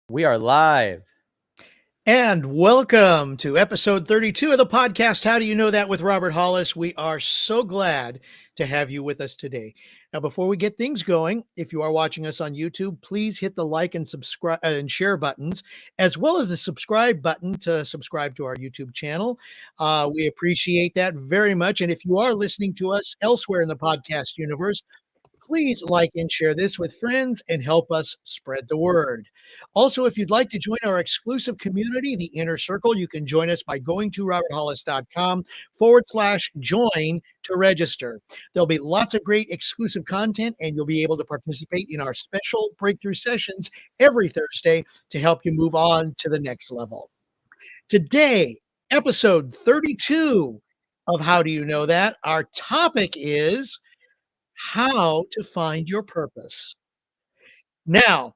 We are live. And welcome to episode 32 of the podcast, How Do You Know That with Robert Hollis. We are so glad to have you with us today. Now, before we get things going, if you are watching us on YouTube, please hit the like and subscribe and share buttons, as well as the subscribe button to subscribe to our YouTube channel. We appreciate that very much. And if you are listening to us elsewhere in the podcast universe, please like and share this with friends and help us spread the word. Also, if you'd like to join our exclusive community, the Inner Circle, you can join us by going to roberthollis.com/join to register. There'll be lots of great exclusive content, and you'll be able to participate in our special breakthrough sessions every Thursday to help you move on to the next level. Today, episode 32 of How Do You Know That? Our topic is how to find your purpose. Now,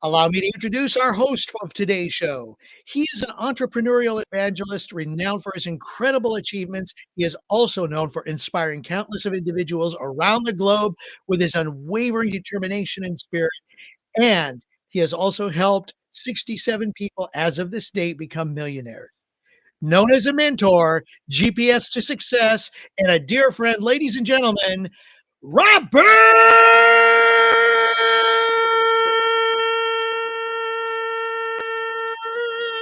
allow me to introduce our host of today's show. He is an entrepreneurial evangelist renowned for his incredible achievements. He is also known for inspiring countless of individuals around the globe with his unwavering determination and spirit. And he has also helped 67 people as of this date become millionaires. Known as a mentor, GPS to success, and a dear friend, ladies and gentlemen, Robert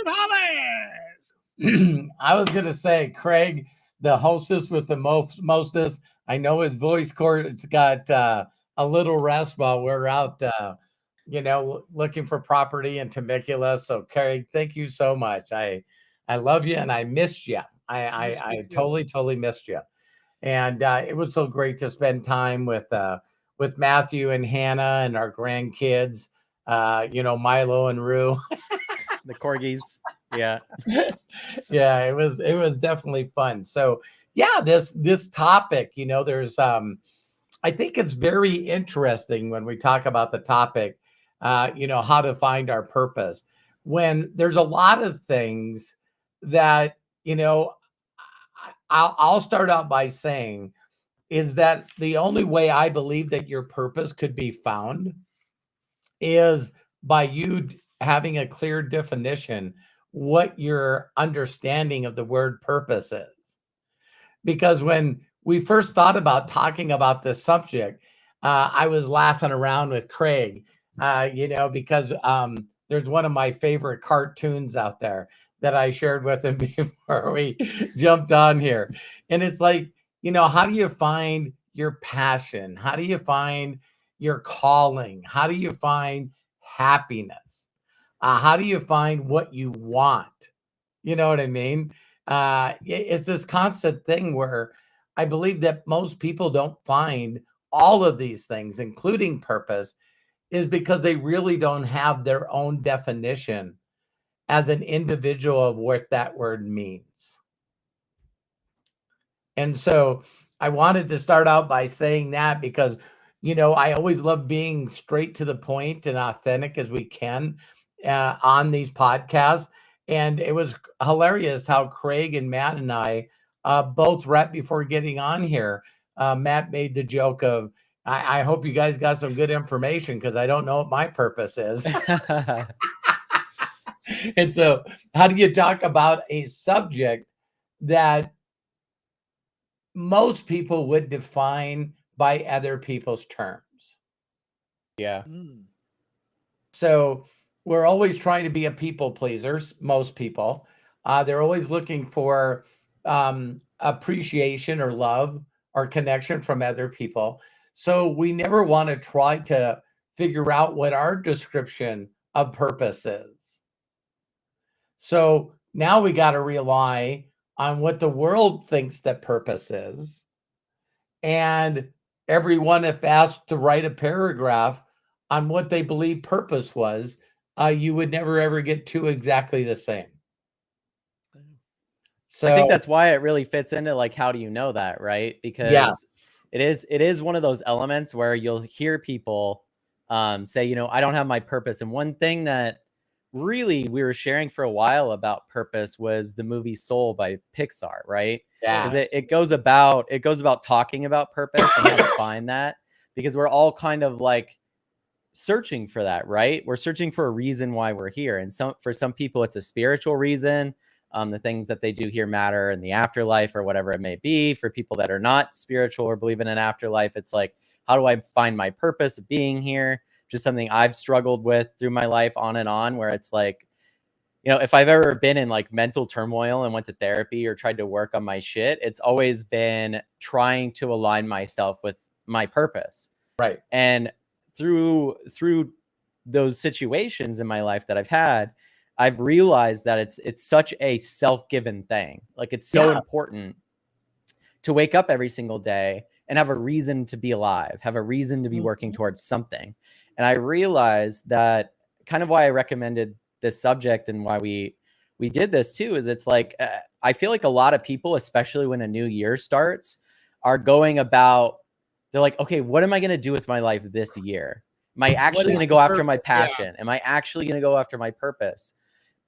Hollis. I was going to say, Craig, the hostess with the mostest. I know his voice cord, it's got a little rest while we're out, looking for property in Temecula. So, Craig, thank you so much. I love you and I missed you. I totally missed you. And it was so great to spend time with Matthew and Hannah and our grandkids, Milo and Rue. The corgis. Yeah. Yeah, it was definitely fun. So yeah, this topic, there's I think it's very interesting when we talk about the topic, how to find our purpose. When there's a lot of things that, I'll start out by saying is that the only way I believe that your purpose could be found is by you having a clear definition what your understanding of the word purpose is. Because when we first thought about talking about this subject, I was laughing around with Craig, because there's one of my favorite cartoons out there that I shared with him before we jumped on here. And it's like, how do you find your passion? How do you find your calling? How do you find happiness? How do you find what you want? You know what I mean? It's this constant thing where I believe that most people don't find all of these things, including purpose, is because they really don't have their own definition as an individual of what that word means. And so I wanted to start out by saying that because, I always love being straight to the point and authentic as we can on these podcasts. And it was hilarious how Craig and Matt and I, both right before getting on here, Matt made the joke of, I hope you guys got some good information because I don't know what my purpose is. And so how do you talk about a subject that most people would define by other people's terms? Yeah. So we're always trying to be a people pleaser, most people. They're always looking for appreciation or love or connection from other people. So we never want to try to figure out what our description of purpose is. So now we got to rely on what the world thinks that purpose is. And everyone, if asked to write a paragraph on what they believe purpose was, you would never, ever get two exactly the same. So I think that's why it really fits into like, how do you know that, right? Because it is one of those elements where you'll hear people say, I don't have my purpose. And one thing that really we were sharing for a while about purpose was the movie Soul by Pixar, right? Yeah. Because it goes about talking about purpose and how to find that, because we're all kind of like searching for that, right? We're searching for a reason why we're here. And for some people, it's a spiritual reason. The things that they do here matter in the afterlife or whatever it may be. For people that are not spiritual or believe in an afterlife, it's like, how do I find my purpose of being here? Just something I've struggled with through my life on and on, where it's like, you know, if I've ever been in like mental turmoil and went to therapy or tried to work on my shit, it's always been trying to align myself with my purpose. Right. And through those situations in my life that I've had, I've realized that it's such a self-given thing. Like, it's so important to wake up every single day and have a reason to be alive, have a reason to be working towards something. And I realized that kind of why I recommended this subject and why we did this too, is it's like, I feel like a lot of people, especially when a new year starts, are going about, they're like, okay, what am I going to do with my life this year? Am I actually going to go after my passion? Am I actually going to go after my purpose?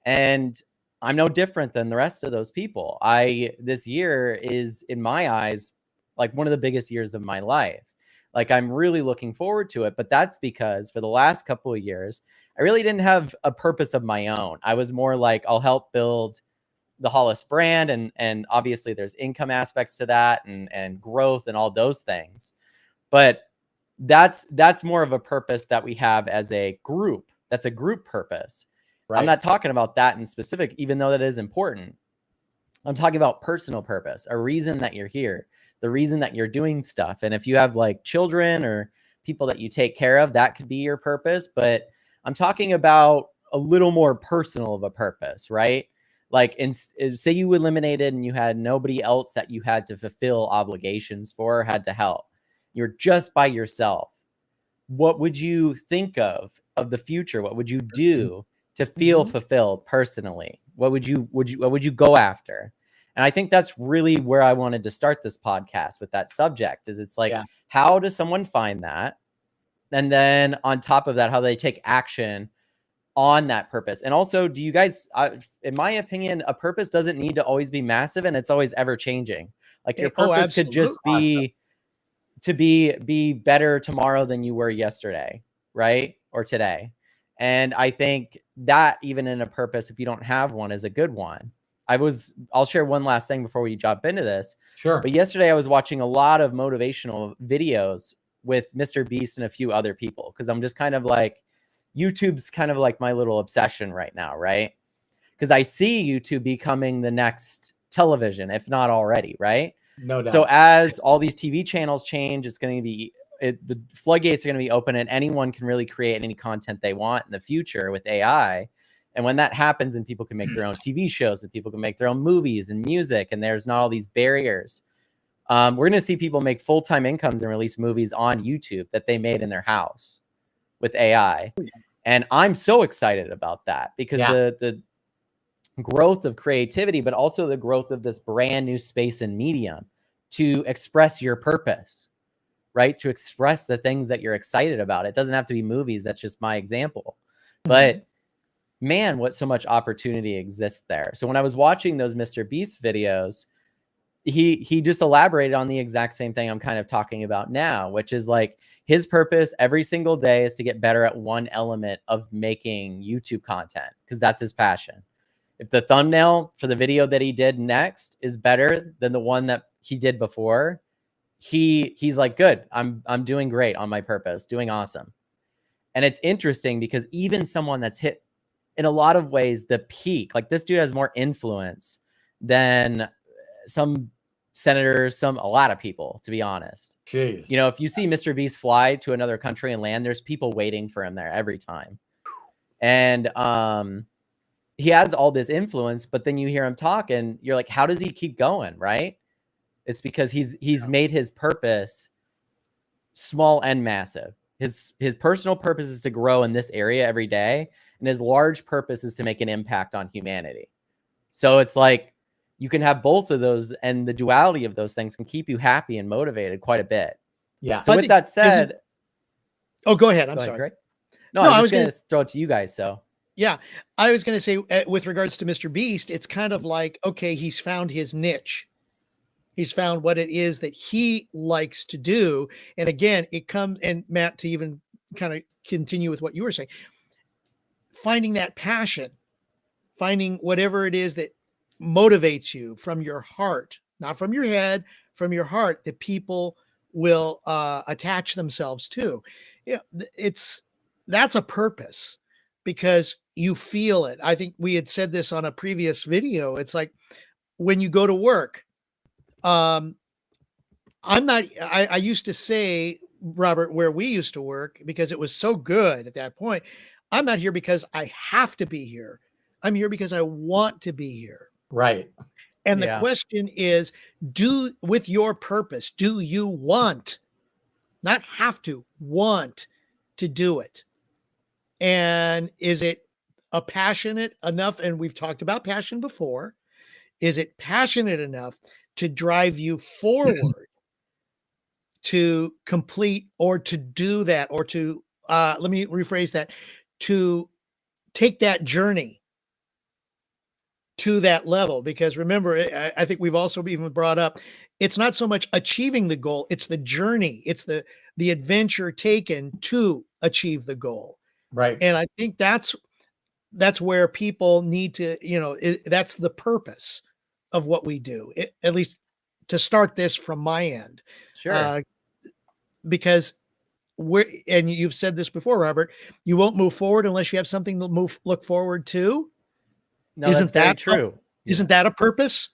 And I'm no different than the rest of those people. This year is, in my eyes, like one of the biggest years of my life. Like, I'm really looking forward to it, but that's because for the last couple of years, I really didn't have a purpose of my own. I was more like, I'll help build the Hollis brand. And obviously there's income aspects to that and growth and all those things. But that's more of a purpose that we have as a group. That's a group purpose. Right. I'm not talking about that in specific, even though that is important. I'm talking about personal purpose, a reason that you're here, the reason that you're doing stuff. And if you have like children or people that you take care of, that could be your purpose. But I'm talking about a little more personal of a purpose, right? Like, say you eliminated and you had nobody else that you had to fulfill obligations for, or had to help. You're just by yourself. What would you think of the future? What would you do to feel fulfilled personally? What would you go after? And I think that's really where I wanted to start this podcast with that subject, is it's like, how does someone find that? And then on top of that, how they take action on that purpose. And also, do you guys, in my opinion, a purpose doesn't need to always be massive, and it's always ever changing. Like, your purpose could just be to be better tomorrow than you were yesterday, right? Or today. And I think that even in a purpose, if you don't have one, is a good one. I'll share one last thing before we jump into this. Sure. But yesterday I was watching a lot of motivational videos with Mr. Beast and a few other people, because I'm just kind of like, YouTube's kind of like my little obsession right now, right? Because I see YouTube becoming the next television, if not already, right? No doubt. So as all these TV channels change, it's going to be, the floodgates are going to be open, and anyone can really create any content they want in the future with AI. And when that happens, and people can make their own TV shows, and people can make their own movies and music, and there's not all these barriers, we're going to see people make full-time incomes and release movies on YouTube that they made in their house with AI. And I'm so excited about that, because the growth of creativity, but also the growth of this brand new space and medium to express your purpose, right? To express the things that you're excited about. It doesn't have to be movies. That's just my example. But man, what so much opportunity exists there. So when I was watching those Mr. Beast videos, he just elaborated on the exact same thing I'm kind of talking about now, which is like, his purpose every single day is to get better at one element of making YouTube content, because that's his passion. If the thumbnail for the video that he did next is better than the one that he did before, he's like, good, I'm doing great on my purpose, doing awesome. And it's interesting, because even someone that's hit in a lot of ways the peak, like, this dude has more influence than some senators, a lot of people, to be honest. Jeez. You know, if you see Mr. Beast fly to another country and land, there's people waiting for him there every time. And he has all this influence, but then you hear him talk and you're like, how does he keep going, right? It's because he's made his purpose small and massive. His personal purpose is to grow in this area every day, and his large purpose is to make an impact on humanity. So it's like, you can have both of those, and the duality of those things can keep you happy and motivated quite a bit. Yeah. So with that said, go ahead. I'm sorry. Greg. No, I was just going to throw it to you guys. So yeah, I was going to say, with regards to Mr. Beast, it's kind of like, okay, he's found his niche. He's found what it is that he likes to do. And again, it comes, and Matt, to even kind of continue with what you were saying, finding that passion, finding whatever it is that motivates you from your heart, not from your head, from your heart, that people will attach themselves to. Yeah, that's a purpose, because you feel it. I think we had said this on a previous video. It's like when you go to work. I used to say, Robert, where we used to work, because it was so good at that point, I'm not here because I have to be here. I'm here because I want to be here. Right. And the question is, with your purpose, do you want, not have to, want to do it? And is it a passionate enough? And we've talked about passion before. Is it passionate enough to drive you forward to complete, or to do that, or to, let me rephrase that, to take that journey to that level? Because remember, I think we've also even brought up, it's not so much achieving the goal, it's the journey, it's the adventure taken to achieve the goal. Right. And I think that's where people need to, that's the purpose of what we do, at least to start this from my end. Sure. Because and you've said this before, Robert, you won't move forward unless you have something to look forward to. No, that's very true. Isn't that a purpose?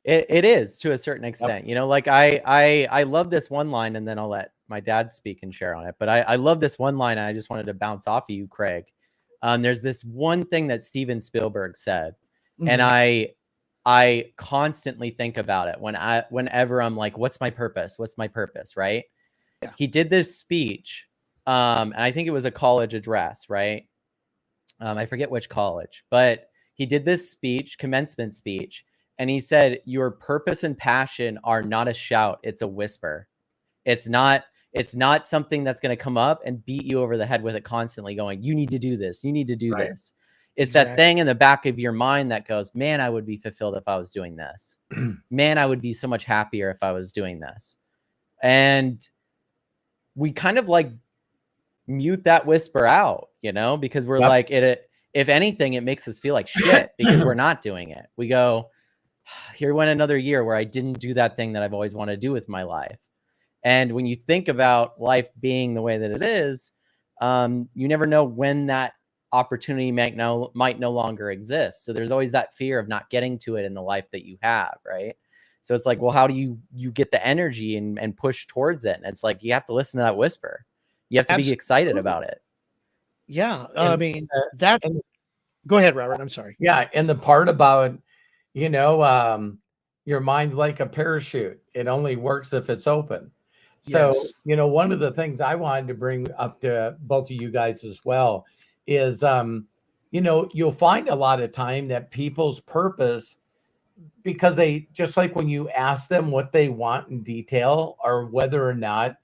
It is, to a certain extent. Yep. Like I love this one line, and then I'll let my dad speak and share on it. But I love this one line, and I just wanted to bounce off of you, Craig. There's this one thing that Steven Spielberg said, and I constantly think about it whenever I'm like, what's my purpose? What's my purpose? Right. Yeah. He did this speech. And I think it was a college address, right? I forget which college, but he did this speech, commencement speech. And he said, your purpose and passion are not a shout. It's a whisper. It's not something that's going to come up and beat you over the head with it constantly going, you need to do this. You need to do this. It's that thing in the back of your mind that goes, man, I would be fulfilled if I was doing this. Man, I would be so much happier if I was doing this. And we kind of like mute that whisper out, because we're like, if anything, it makes us feel like shit because we're not doing it. We go, here went another year where I didn't do that thing that I've always wanted to do with my life. And when you think about life being the way that it is, you never know when that opportunity might no longer exist. So there's always that fear of not getting to it in the life that you have, right? So it's like, well, how do you get the energy and push towards it? And it's like, you have to listen to that whisper. You have to be excited about it. Yeah. I mean, go ahead, Robert. I'm sorry. Yeah. And the part about, your mind's like a parachute. It only works if it's open. So, one of the things I wanted to bring up to both of you guys as well is, you'll find a lot of time that people's purpose, because they, just like when you ask them what they want in detail, or whether or not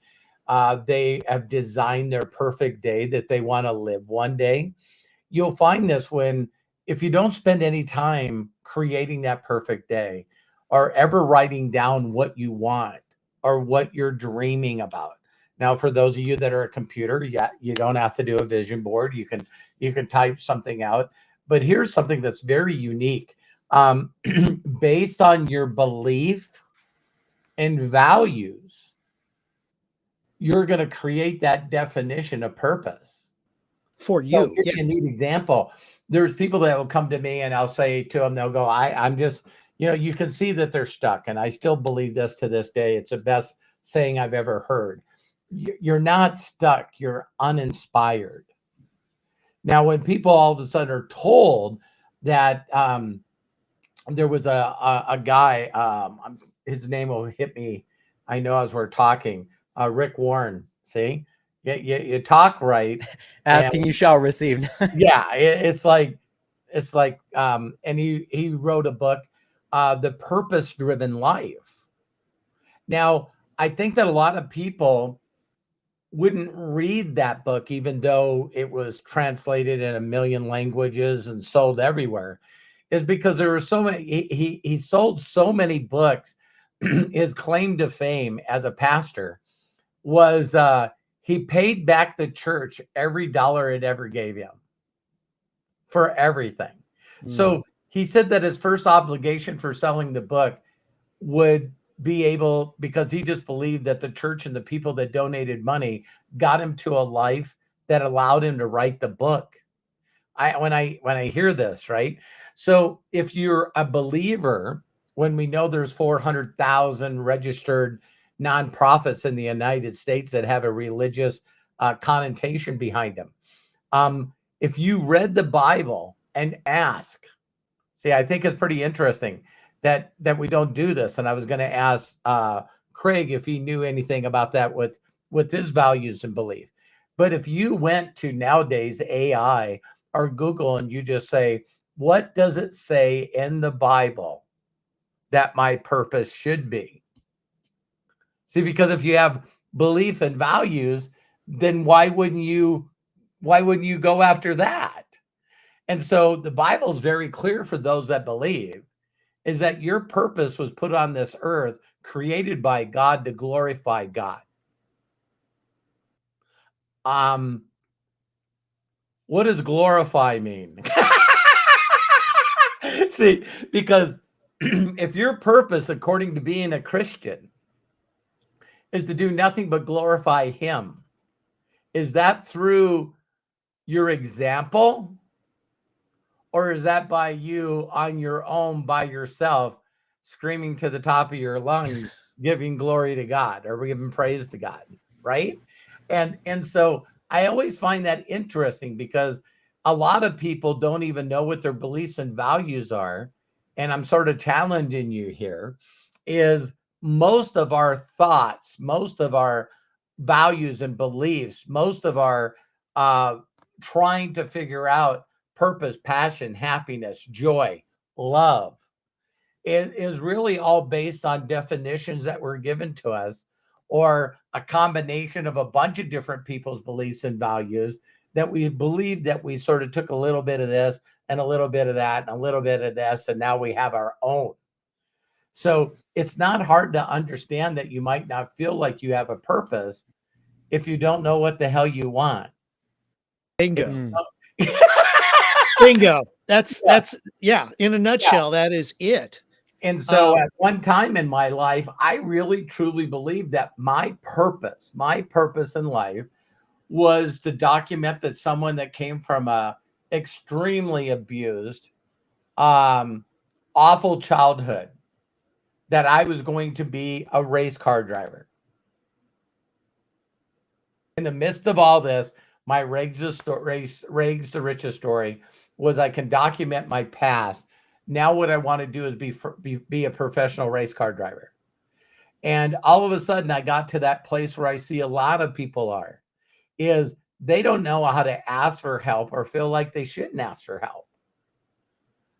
they have designed their perfect day that they want to live one day, you'll find this if you don't spend any time creating that perfect day, or ever writing down what you want or what you're dreaming about. Now, for those of you that are a computer, you don't have to do a vision board. You can type something out. But here's something that's very unique. Based on your belief and values, you're going to create that definition of purpose for you. So, give you a neat example. There's people that will come to me and I'll say to them, they'll go, I'm just, you can see that they're stuck. And I still believe this to this day. It's the best saying I've ever heard. You're not stuck. You're uninspired. Now, when people all of a sudden are told that there was a guy, his name will hit me, I know, as we're talking, Rick Warren, see? You talk right. Asking you shall receive. Yeah, it's like, and he wrote a book, The Purpose-Driven Life. Now, I think that a lot of people wouldn't read that book, even though it was translated in 1 million languages and sold everywhere, is because there were so many, he sold so many books. His claim to fame as a pastor was he paid back the church every dollar it ever gave him for everything. So he said that his first obligation for selling the book would be able, because he just believed that the church and the people that donated money got him to a life that allowed him to write the book. When I hear this, right? So if you're a believer, when we know there's 400,000 registered nonprofits in the United States that have a religious connotation behind them, if you read the Bible and ask, see, I think it's pretty interesting that we don't do this. And I was going to ask Craig if he knew anything about that with his values and belief. But if you went to nowadays AI or Google and you just say, what does it say in the Bible that my purpose should be? See, because if you have belief and values, then why wouldn't you go after that? And so the Bible is very clear for those that believe, is that your purpose was put on this earth, created by God to glorify God. What does glorify mean? See, because if your purpose, according to being a Christian, is to do nothing but glorify him, is that through your example? Or is that by you on your own, by yourself, screaming to the top of your lungs, giving glory to God or giving praise to God, right? And so I always find that interesting, because a lot of people don't even know what their beliefs and values are. And I'm sort of challenging you here, is most of our thoughts, most of our values and beliefs, most of our trying to figure out purpose, passion, happiness, joy, love, it is really all based on definitions that were given to us, or a combination of a bunch of different people's beliefs and values that we believe that we sort of took a little bit of this and a little bit of that and a little bit of this, and now we have our own. So it's not hard to understand that you might not feel like you have a purpose if you don't know what the hell you want. Bingo. Bingo. That's in a nutshell, that is it. And so at one time in my life, I really truly believed that my purpose in life was to document that someone that came from a extremely abused, awful childhood, that I was going to be a race car driver. In the midst of all this, my rags to riches story was I can document my past. Now what I want to do is be a professional race car driver. And all of a sudden I got to that place where I see a lot of people are, is they don't know how to ask for help or feel like they shouldn't ask for help.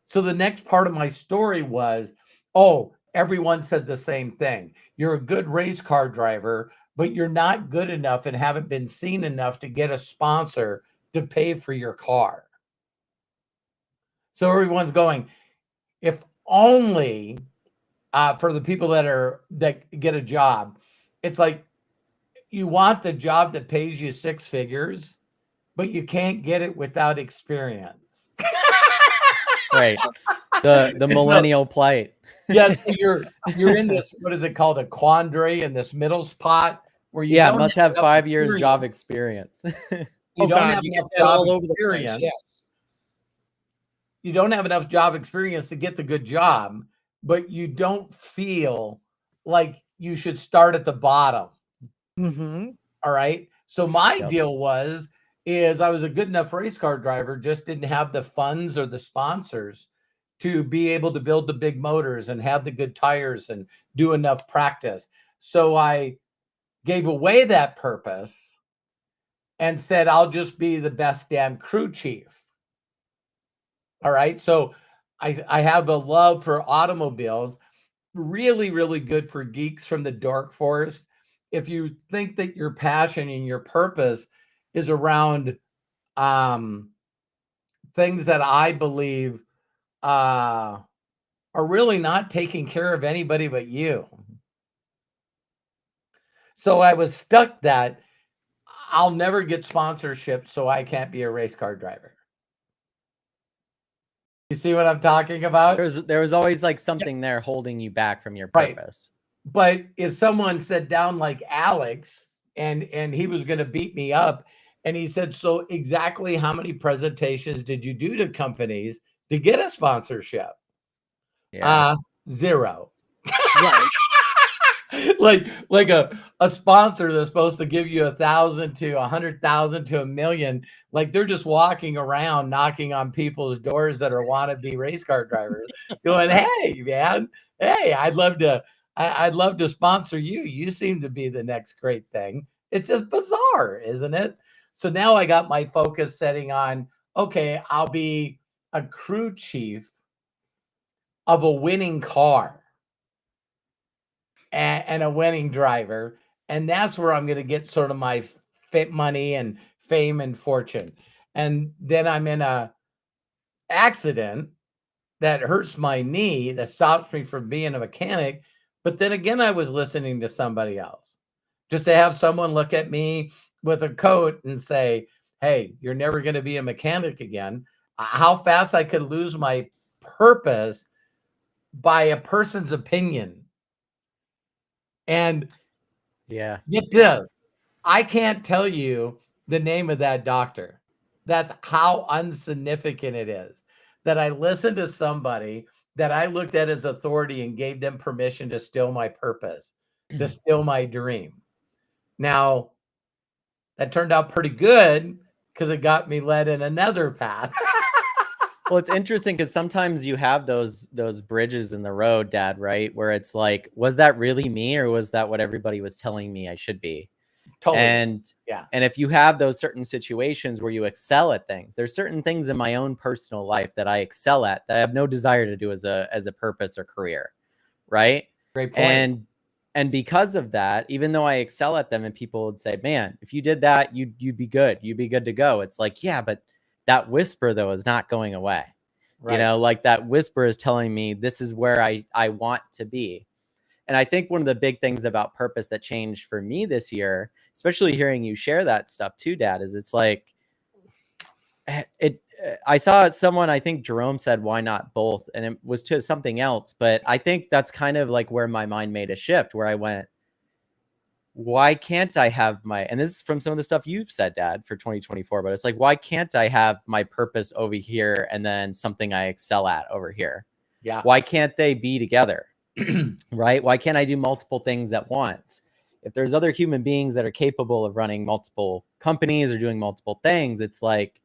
So the next part of my story was, oh, everyone said the same thing. You're a good race car driver, but you're not good enough and haven't been seen enough to get a sponsor to pay for your car. So everyone's going, if only for the people that get a job, it's like, you want the job that pays you 6 figures, but you can't get it without experience. Right. The millennial plight. Yeah, so you're in this, what is it called, a quandary, in this middle spot where you don't must have 5 years job experience. You don't have enough job experience. Yes. You don't have enough job experience to get the good job, but you don't feel like you should start at the bottom. All right. So my deal is I was a good enough race car driver, just didn't have the funds or the sponsors to be able to build the big motors and have the good tires and do enough practice. So I gave away that purpose and said, I'll just be the best damn crew chief. All right. So I have a love for automobiles, really, really good for geeks from the dark forest. If you think that your passion and your purpose is around things that I believe are really not taking care of anybody but you. So I was stuck that I'll never get sponsorship, so I can't be a race car driver. You see what I'm talking about? There was always like something there holding you back from your Right. purpose. But if someone sat down like Alex and he was going to beat me up, and he said, so exactly how many presentations did you do to companies to get a sponsorship? Yeah. 0. Right. like a sponsor that's supposed to give you 1,000 to 100,000 to 1 million, like they're just walking around knocking on people's doors that are wannabe race car drivers, going, "Hey, man, hey, I'd love to sponsor you. You seem to be the next great thing." It's just bizarre, isn't it? So now I got my focus setting on, okay, I'll be a crew chief of a winning car. And a winning driver, and that's where I'm going to get sort of my fit money and fame and fortune. And then I'm in a accident that hurts my knee, that stops me from being a mechanic. But then again, I was listening to somebody else, just to have someone look at me with a coat and say, "Hey, you're never going to be a mechanic again." How fast I could lose my purpose by a person's opinion. And Yeah. get this, I can't tell you the name of that doctor. That's how insignificant it is that I listened to somebody that I looked at as authority and gave them permission to steal my purpose, to steal my dream. Now, that turned out pretty good because it got me led in another path. Well, it's interesting because sometimes you have those bridges in the road, Dad, right? Where it's like, was that really me, or was that what everybody was telling me I should be? Totally. And Yeah. And if you have those certain situations where you excel at things, there's certain things in my own personal life that I excel at that I have no desire to do as a purpose or career, right? Great point. And because of that, even though I excel at them and people would say, "Man, if you did that, you'd be good. You'd be good to go." It's like, yeah, but that whisper though is not going away. Right. You know, like that whisper is telling me this is where I want to be. And I think one of the big things about purpose that changed for me this year, especially hearing you share that stuff too, Dad, is it's like I saw someone, I think Jerome said, "Why not both?" And it was to something else, but I think that's kind of like where my mind made a shift, where I went, why can't I have my, and this is from some of the stuff you've said, Dad, for 2024, but it's like, why can't I have my purpose over here and then something I excel at over here? Yeah. Why can't they be together? Right? Why can't I do multiple things at once? If there's other human beings that are capable of running multiple companies or doing multiple things, it's like,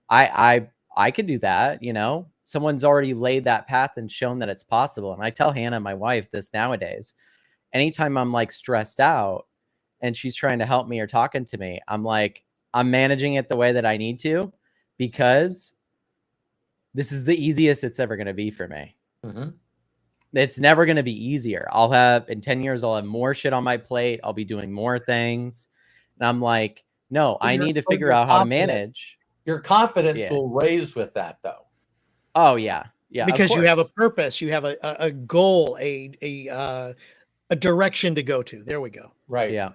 I could do that, you know? Someone's already laid that path and shown that it's possible. And I tell Hannah, my wife, this nowadays. Anytime I'm like stressed out and she's trying to help me or talking to me, I'm like, I'm managing it the way that I need to, because this is the easiest it's ever going to be for me. Mm-hmm. It's never going to be easier. I'll have, in 10 years, I'll have more shit on my plate. I'll be doing more things. And I'm like, no, I need to figure out how to manage. Your confidence will raise with that, though. Oh, yeah. Yeah. Because you have a purpose, you have a goal, a direction to go to. There we go. Right. Yeah.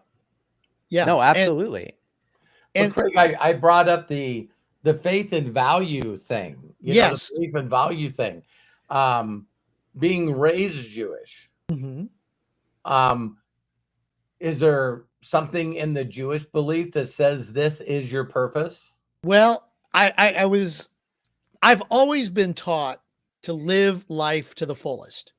Yeah. No, absolutely. And Craig, I brought up the faith and value thing. You know, the belief and value thing. Being raised Jewish. Mm-hmm. Is there something in the Jewish belief that says this is your purpose? Well, I've always been taught to live life to the fullest.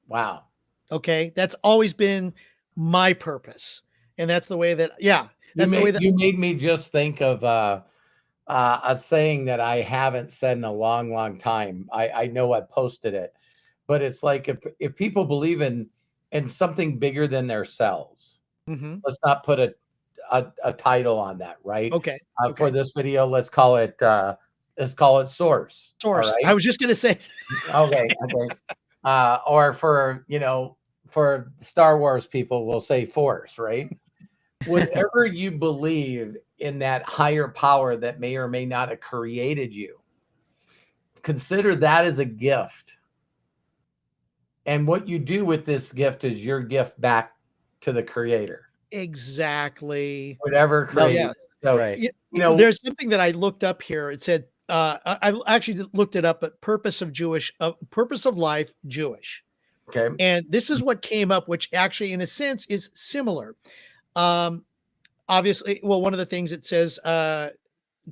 Wow. Okay. That's always been my purpose. And that's the way that, you made me just think of a saying that I haven't said in a long, long time. I know I posted it, but it's like, if people believe in something bigger than themselves, let's not put a title on that, right? Okay. For this video, let's call it source. Source. Right? I was just going to say. Okay. Or for Star Wars people, we'll say force, right? Whatever you believe in that higher power that may or may not have created you, consider that as a gift. And what you do with this gift is your gift back to the creator. Exactly. Whatever No, creates. Yes. So, right. you know, There's something that I looked up here. It said, I actually looked it up, but purpose of life, Jewish. okay. And this is what came up, which actually, in a sense, is similar. Um, Obviously, well, one of the things it says,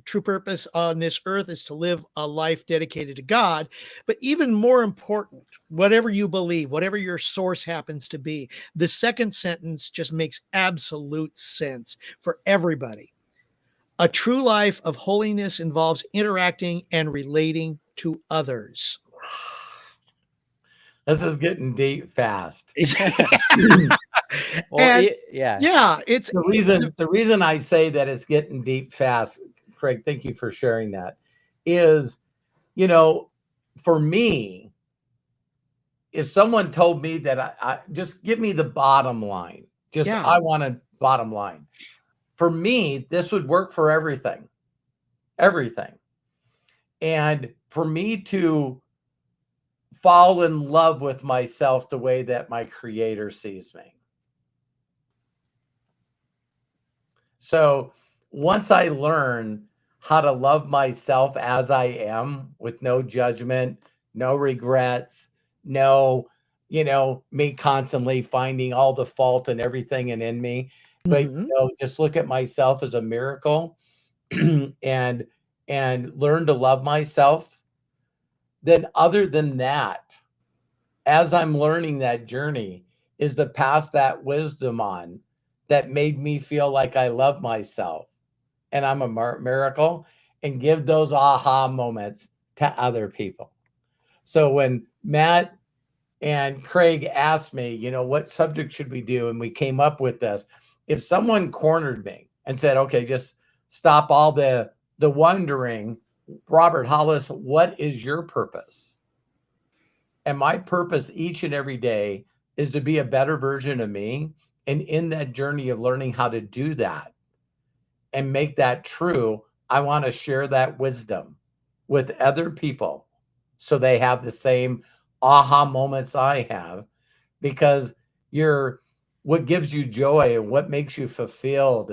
true purpose on this earth is to live a life dedicated to God. But even more important, whatever you believe, whatever your source happens to be, the second sentence just makes absolute sense for everybody. A true life of holiness involves interacting and relating to others. This is getting deep fast. Well, And yeah. yeah, it's The reason I say that it's getting deep fast, Craig, thank you for sharing that, is, you know, for me, if someone told me that I just give me the bottom line, just yeah. I want a bottom line. For me, this would work for everything. Everything. And for me to fall in love with myself the way that my creator sees me. So once I learn how to love myself as I am with no judgment, no regrets, no, me constantly finding all the fault and everything and in me, but Mhm. just look at myself as a miracle and learn to love myself. Then other than that, as I'm learning that journey, is to pass that wisdom on that made me feel like I love myself and I'm a miracle, and give those aha moments to other people. So when Matt and Craig asked me, what subject should we do? And we came up with this. If someone cornered me and said, okay, just stop all the wondering, Robert Hollis, what is your purpose? And my purpose each and every day is to be a better version of me. And in that journey of learning how to do that and make that true, I want to share that wisdom with other people so they have the same aha moments I have, because what gives you joy and what makes you fulfilled.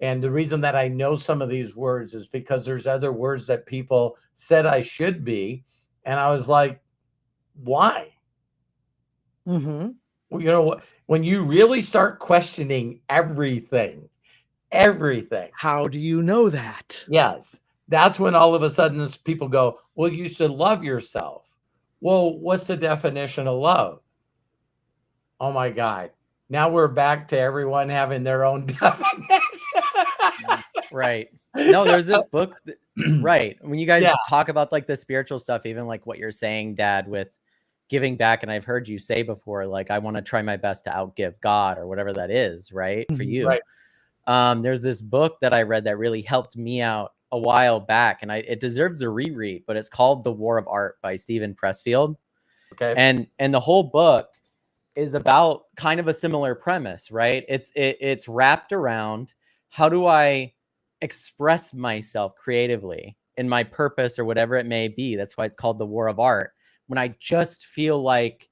And the reason that I know some of these words is because there's other words that people said I should be. And I was like, why? Mhm. Well, when you really start questioning everything, How do you know that? yes, that's when all of a sudden people go, well, you should love yourself. Well, what's the definition of love? Oh my God. Now we're back to everyone having their own definition. Right. No, there's this book. Right. When you guys Yeah. talk about like the spiritual stuff, even like what you're saying, Dad, with giving back. And I've heard you say before, like, I want to try my best to outgive God or whatever that is, right? For Mhm. you. Right. There's this book that I read that really helped me out a while back, and it deserves a reread, but it's called The War of Art by Stephen Pressfield. Okay. And the whole book is about kind of a similar premise, right? It's wrapped around, how do I express myself creatively in my purpose or whatever it may be. That's why it's called The War of Art. When I just feel like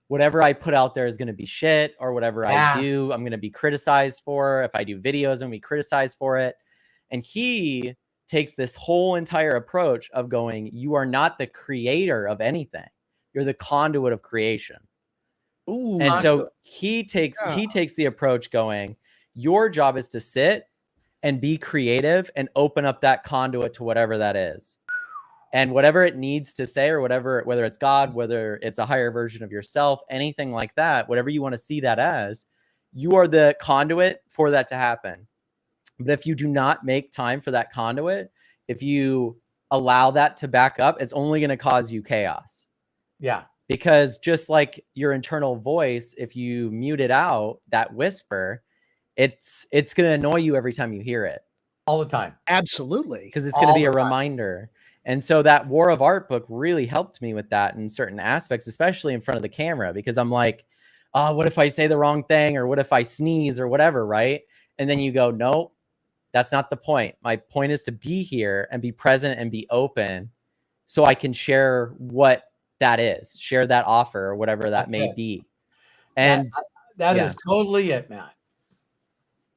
whatever I put out there is going to be shit, or whatever I do, I'm going to be criticized for. If I do videos, I'm going to be criticized for it. And he takes this whole entire approach of going, you are not the creator of anything. You're the conduit of creation. Ooh, And so he yeah. takes the approach going, your job is to sit and be creative and open up that conduit to whatever that is. And whatever it needs to say, or whatever, whether it's God, whether it's a higher version of yourself, anything like that, whatever you want to see that as, you are the conduit for that to happen. But if you do not make time for that conduit, if you allow that to back up, it's only going to cause you chaos. Yeah. Because just like your internal voice, if you mute it out, that whisper, it's going to annoy you every time you hear it. All the time. Absolutely. Because it's going to be a reminder. And so that War of Art book really helped me with that in certain aspects, especially in front of the camera, because I'm like, oh, what if I say the wrong thing, or what if I sneeze or whatever, right? And then you go, no, that's not the point. My point is to be here and be present and be open so I can share what that is, share that offer or whatever that may be. And that is totally it, Matt.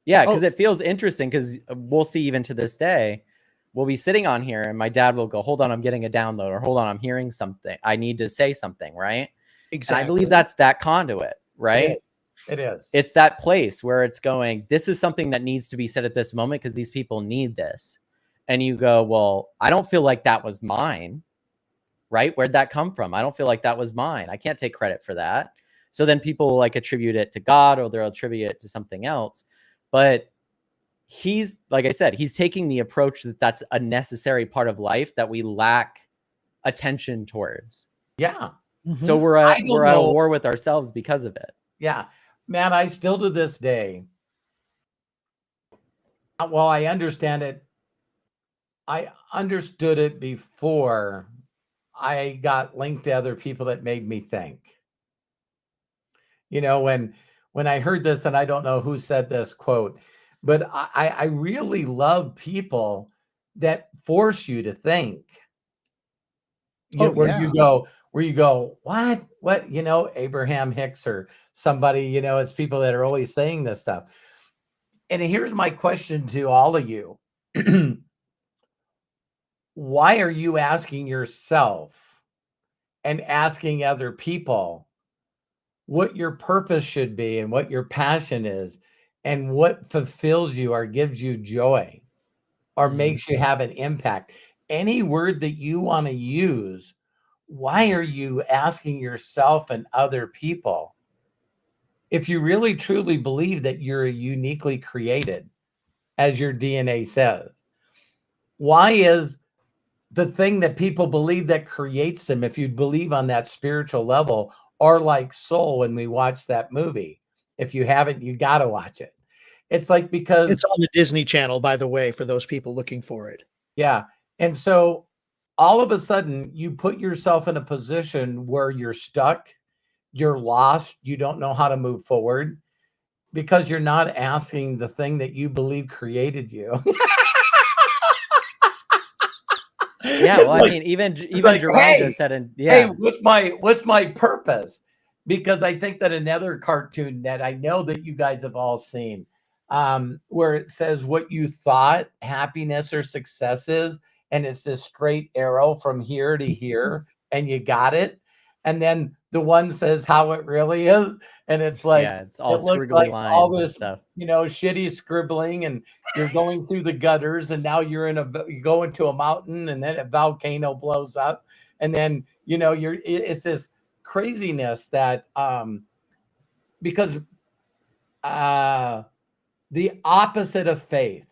Yeah, because it feels interesting, because we'll see even to this day, we'll be sitting on here and my dad will go, hold on, I'm getting a download, or hold on, I'm hearing something. I need to say something, right? Exactly. And I believe that's that conduit, right? It is. It's that place where it's going, this is something that needs to be said at this moment because these people need this. And you go, well, I don't feel like that was mine, right? Where'd that come from? I don't feel like that was mine. I can't take credit for that. So then people will like attribute it to God, or they'll attribute it to something else. But he's, like I said, he's taking the approach that that's a necessary part of life that we lack attention towards. Yeah. So we're at a war with ourselves because of it. Yeah. Man, I still to this day, well, I understand it. I understood it before I got linked to other people that made me think. You know, when I heard this, and I don't know who said this quote, but I really love people that force you to think. Where you go, what, you know, Abraham Hicks or somebody, you know, it's people that are always saying this stuff. And here's my question to all of you. Why are you asking yourself and asking other people what your purpose should be and what your passion is and what fulfills you or gives you joy or makes you have an impact? Any word that you want to use, why are you asking yourself and other people if you really truly believe that you're uniquely created, as your DNA says? Why is the thing that people believe that creates them, if you believe on that spiritual level, are like Soul when we watch that movie? If you haven't, you got to watch it. It's like, because it's on the Disney Channel, by the way, for those people looking for it. Yeah. And so all of a sudden you put yourself in a position where you're stuck, you're lost, you don't know how to move forward because you're not asking the thing that you believe created you. Yeah, well, I mean, even Jerron just said, hey, what's my purpose? Because I think that another cartoon that I know that you guys have all seen, where it says what you thought happiness or success is, and it's this straight arrow from here to here, and you got it. And then the one says how it really is, and it's like, yeah, it's all looks squiggly like lines all and this stuff. you know, shitty scribbling, and you're going through the gutters, and now you go into a mountain, and then a volcano blows up, and then you know it's this craziness that because the opposite of faith,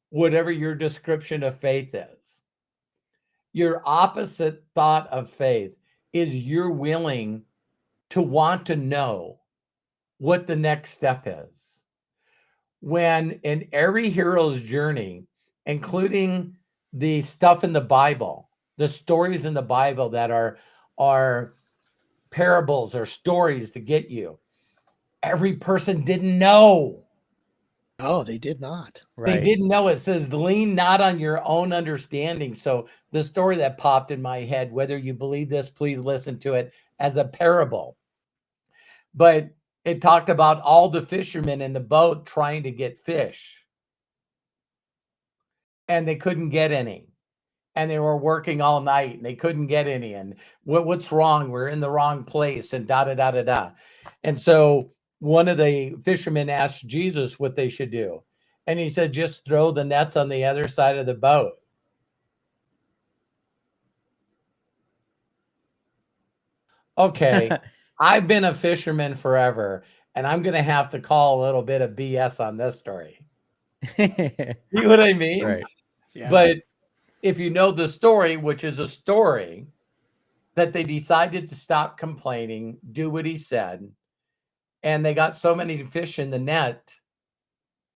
whatever your description of faith is, your opposite thought of faith is you're willing to want to know what the next step is. When in every hero's journey, including the stuff in the Bible, the stories in the Bible that are parables or stories to get you, every person didn't know. Oh, they did not. Right. They didn't know. It says, lean not on your own understanding. So the story that popped in my head, whether you believe this, please listen to it as a parable. But it talked about all the fishermen in the boat trying to get fish, and they couldn't get any. And they were working all night and they couldn't get any. And what's wrong? We're in the wrong place, and da da da da da. And so one of the fishermen asked Jesus what they should do. And he said, just throw the nets on the other side of the boat. Okay, I've been a fisherman forever, and I'm going to have to call a little bit of BS on this story. See what I mean? Right. Yeah. But if you know the story, which is a story that they decided to stop complaining, do what he said, and they got so many fish in the net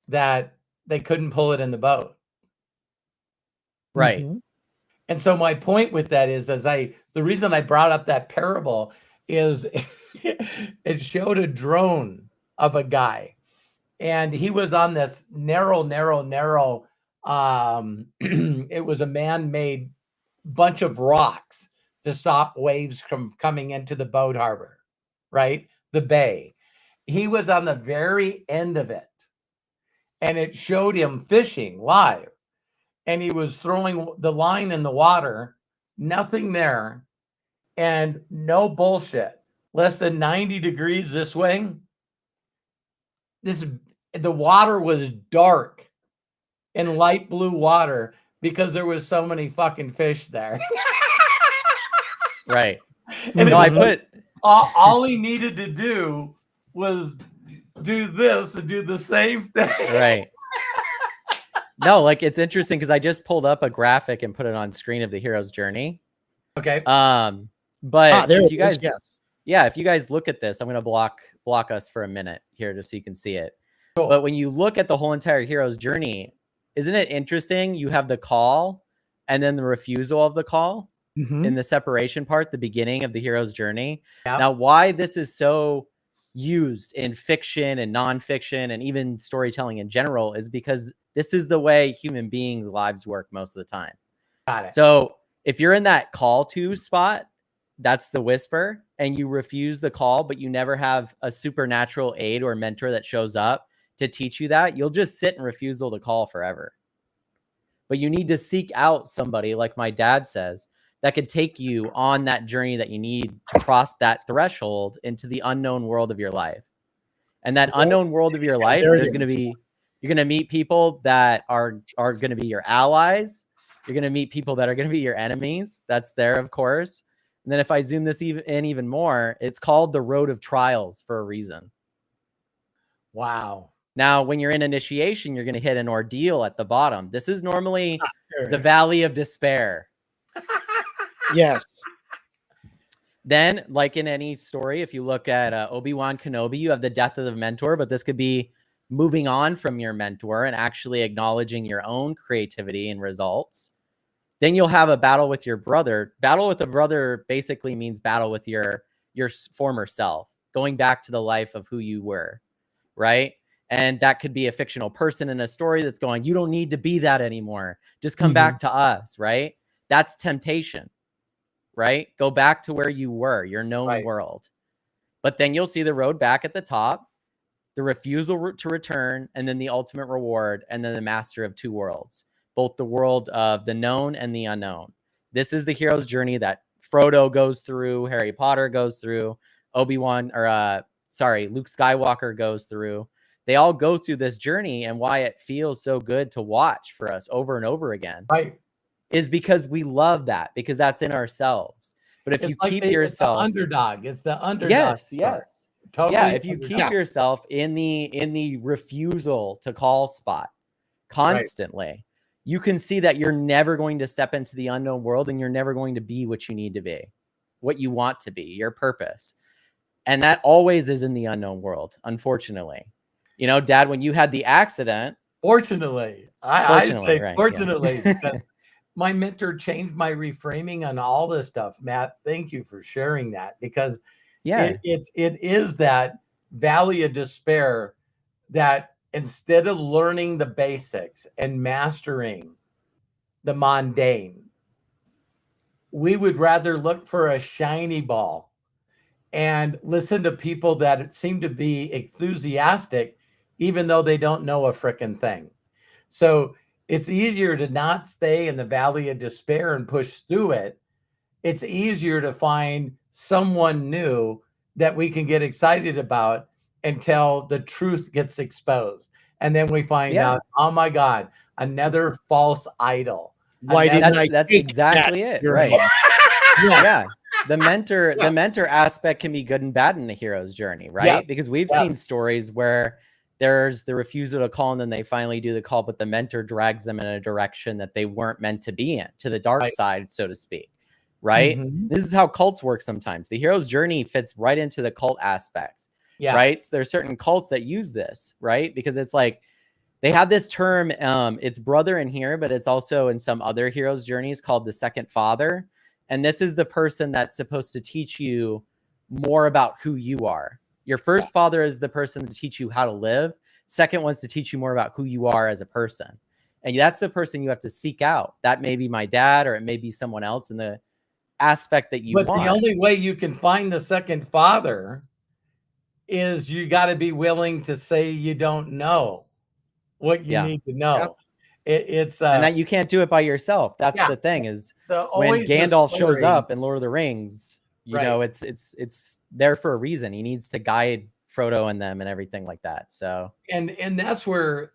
that they couldn't pull it in the boat. Right. Mm-hmm. And so my point with that is, the reason I brought up that parable is it showed a drone of a guy, and he was on this narrow it was a man-made bunch of rocks to stop waves from coming into the boat harbor, right? The bay. He was on the very end of it. and it showed him fishing live. And he was throwing the line in the water, nothing there, and no bullshit. Less than 90 degrees this way. The water was dark and light blue water because there was so many fucking fish there. Right. And no, I put all he needed to do was do this and do the same thing. Right. No, like it's interesting because I just pulled up a graphic and put it on screen of the hero's journey. Okay. But if you guys, yes. yeah, if you guys look at this, I'm going to block us for a minute here just so you can see it. Cool. But when you look at the whole entire hero's journey, isn't it interesting? You have the call and then the refusal of the call in the separation part, the beginning of the hero's journey. Yep. Now, why this is so used in fiction and nonfiction and even storytelling in general is because this is the way human beings' lives work most of the time. Got it. So if you're in that call to spot, that's the whisper, and you refuse the call, but you never have a supernatural aid or mentor that shows up to teach you that, you'll just sit in refusal to call forever. But you need to seek out somebody, like my dad says, that could take you on that journey that you need to cross that threshold into the unknown world of your life. And that unknown world of your life, you're going to meet people that are going to be your allies. You're going to meet people that are going to be your enemies. That's there, of course. And then if I zoom this even more, it's called the road of trials for a reason. Wow. Now, when you're in initiation, you're going to hit an ordeal at the bottom. This is normally the valley of despair. Yes. Then, like in any story, if you look at Obi-Wan Kenobi, you have the death of the mentor, but this could be moving on from your mentor and actually acknowledging your own creativity and results. Then you'll have a battle with your brother. Battle with a brother basically means battle with your former self, going back to the life of who you were, right? And that could be a fictional person in a story that's going, you don't need to be that anymore. Just come back to us, right? That's temptation, right? Go back to where you were, your known world. But then you'll see the road back at the top, the refusal to return, and then the ultimate reward, and then the master of two worlds, both the world of the known and the unknown. This is the hero's journey that Frodo goes through, Harry Potter goes through, Luke Skywalker goes through. They all go through this journey, and why it feels so good to watch for us over and over again is because we love that, because that's in ourselves. But if you keep yourself underdog, it's the underdog. Yes. Totally. Yeah, if you keep yourself in the refusal to call spot constantly, you can see that you're never going to step into the unknown world, and you're never going to be what you need to be, what you want to be, your purpose. And that always is in the unknown world, unfortunately. You know, Dad, when you had the accident. Fortunately, I say fortunately, because my mentor changed my reframing on all this stuff. Matt, thank you for sharing that, because it is that valley of despair that instead of learning the basics and mastering the mundane, we would rather look for a shiny ball and listen to people that seem to be enthusiastic, even though they don't know a frickin' thing. So it's easier to not stay in the valley of despair and push through it. It's easier to find someone new that we can get excited about until the truth gets exposed. And then we find out, oh my God, another false idol. That's exactly it. Right. Yeah. The mentor aspect can be good and bad in the hero's journey, right? Yes. Because we've seen stories where there's the refusal to call, and then they finally do the call, but the mentor drags them in a direction that they weren't meant to be in, to the dark side, so to speak. Right? This is how cults work sometimes. The hero's journey fits right into the cult aspect. Yeah. Right. So there's certain cults that use this, right? Because it's like they have this term, it's brother in here, but it's also in some other hero's journeys called the second father. And this is the person that's supposed to teach you more about who you are. Your first father is the person to teach you how to live. Second one's to teach you more about who you are as a person. And that's the person you have to seek out. That may be my dad, or it may be someone else in the aspect that you want. But the only way you can find the second father is you got to be willing to say you don't know. what you need to know. It's and that you can't do it by yourself. That's the thing, is when Gandalf shows up in Lord of the Rings, you know, it's there for a reason. He needs to guide Frodo and them and everything like that. So and that's where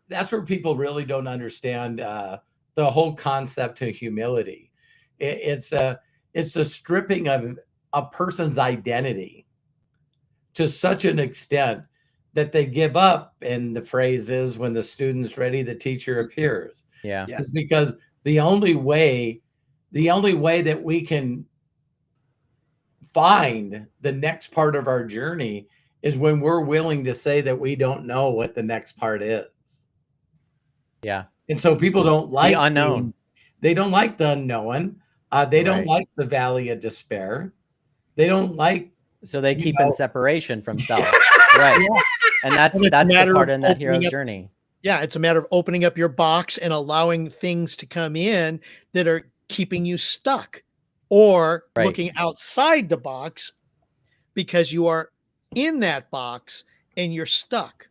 people really don't understand the whole concept of humility. It's a stripping of a person's identity to such an extent that they give up. And the phrase is, when the student's ready, the teacher appears. Yeah. It's because the only way that we can find the next part of our journey is when we're willing to say that we don't know what the next part is. Yeah. And so people don't like the unknown. They don't like the unknown. They don't like the valley of despair. They don't like. So they keep in separation from self. Right. Yeah. And that's the part in that hero's journey. Yeah. It's a matter of opening up your box and allowing things to come in that are keeping you stuck, or looking outside the box because you are in that box and you're stuck.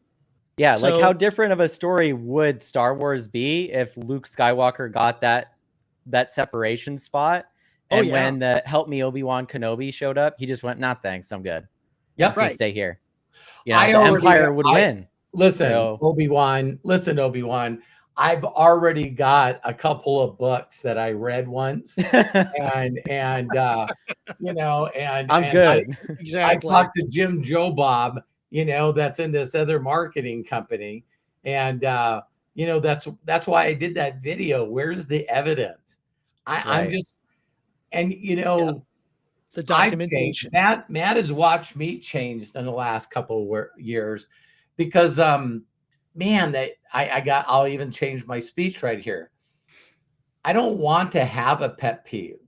Yeah. So, like, how different of a story would Star Wars be if Luke Skywalker got that separation spot? And when the Help Me Obi-Wan Kenobi showed up, he just went, nah, thanks, I'm good. Yep. Just stay here. You know, the Empire would win. Listen, Obi-Wan, I've already got a couple of books that I read once, and you know, and I'm good. I talked to Jim Joe Bob, you know, that's in this other marketing company, and you know, that's why I did that video. Where's the evidence? I'm just, and you know, the documentation. Matt has watched me change in the last couple of years, because man, I'll even change my speech right here. I don't want to have a pet peeve.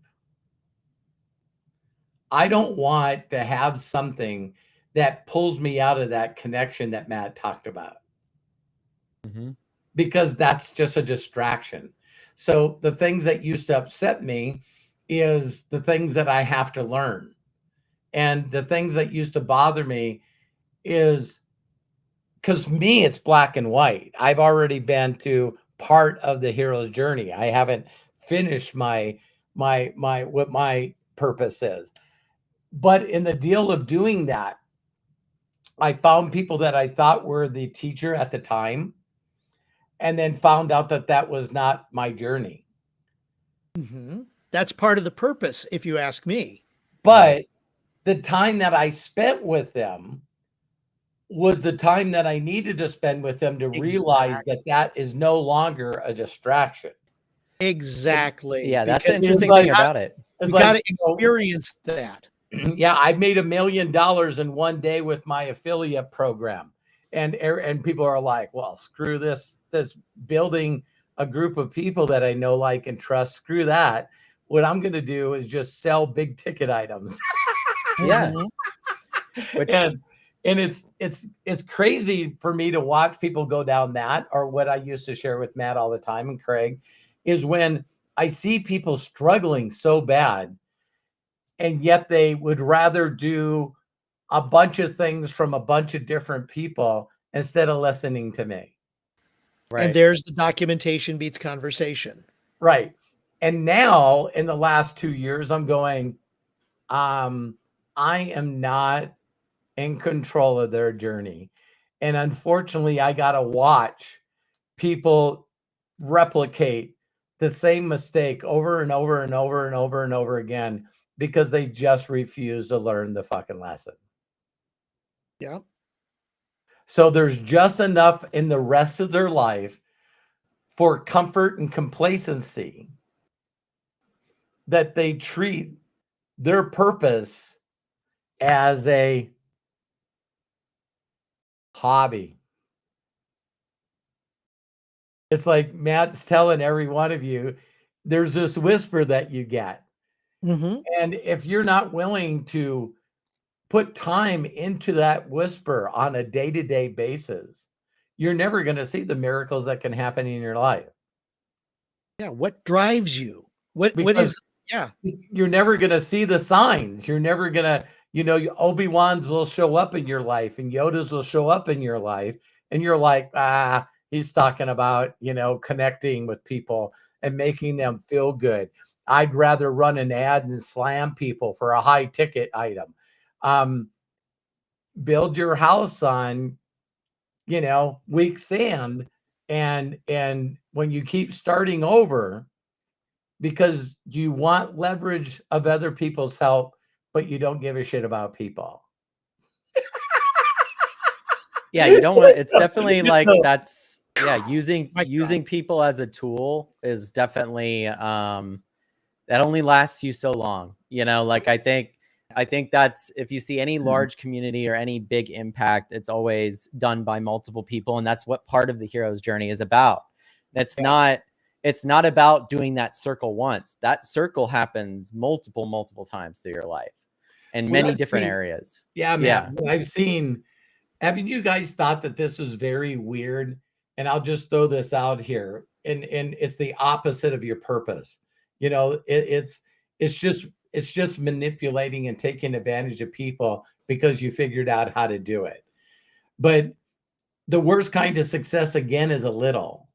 I don't want to have something that pulls me out of that connection that Matt talked about. Mm-hmm. Because that's just a distraction. So the things that used to upset me is the things that I have to learn. And the things that used to bother me is, because me, it's black and white. I've already been to part of the hero's journey. I haven't finished my what my purpose is. But in the deal of doing that, I found people that I thought were the teacher at the time, and then found out that that was not my journey. Mm-hmm. That's part of the purpose, if you ask me. But the time that I spent with them was the time that I needed to spend with them to realize that that is no longer a distraction. Exactly. Yeah, that's the interesting thing about it. You got to experience that. Yeah, I made $1 million in one day with my affiliate program. And people are like, well, screw this building a group of people that I know, like, and trust. Screw that. What I'm going to do is just sell big ticket items. Yeah. And it's crazy for me to watch people go down that, or what I used to share with Matt all the time, and Craig, is when I see people struggling so bad, and yet they would rather do a bunch of things from a bunch of different people instead of listening to me. Right. And there's the documentation beats conversation. Right. And now in the last 2 years, I'm going, I am not in control of their journey. And unfortunately, I got to watch people replicate the same mistake over and over and over and over and over again, because they just refuse to learn the fucking lesson. Yeah. So there's just enough in the rest of their life for comfort and complacency that they treat their purpose as a hobby. It's like Matt's telling every one of you, there's this whisper that you get. Mm-hmm. And if you're not willing to put time into that whisper on a day-to-day basis, you're never going to see the miracles that can happen in your life. Yeah. What drives you? What is, yeah. You're never going to see the signs. You're never going to, you know, Obi-Wans will show up in your life, and Yodas will show up in your life. And you're like, He's talking about, connecting with people and making them feel good. I'd rather run an ad and slam people for a high ticket item. Build your house on, weak sand. And when you keep starting over, because you want leverage of other people's help, but you don't give a shit about people. Yeah, you don't want, it's definitely like, that's, yeah, using people as a tool is definitely, that only lasts you so long. Like I think that's, if you see any large community or any big impact, it's always done by multiple people. And that's what part of the hero's journey is about. It's not about doing that circle once. That circle happens multiple times through your life in many different areas. Yeah, man. Yeah. I've seen, haven't you guys thought that this was very weird? And I'll just throw this out here. And it's the opposite of your purpose. It's just manipulating and taking advantage of people because you figured out how to do it. But the worst kind of success, again, is a little.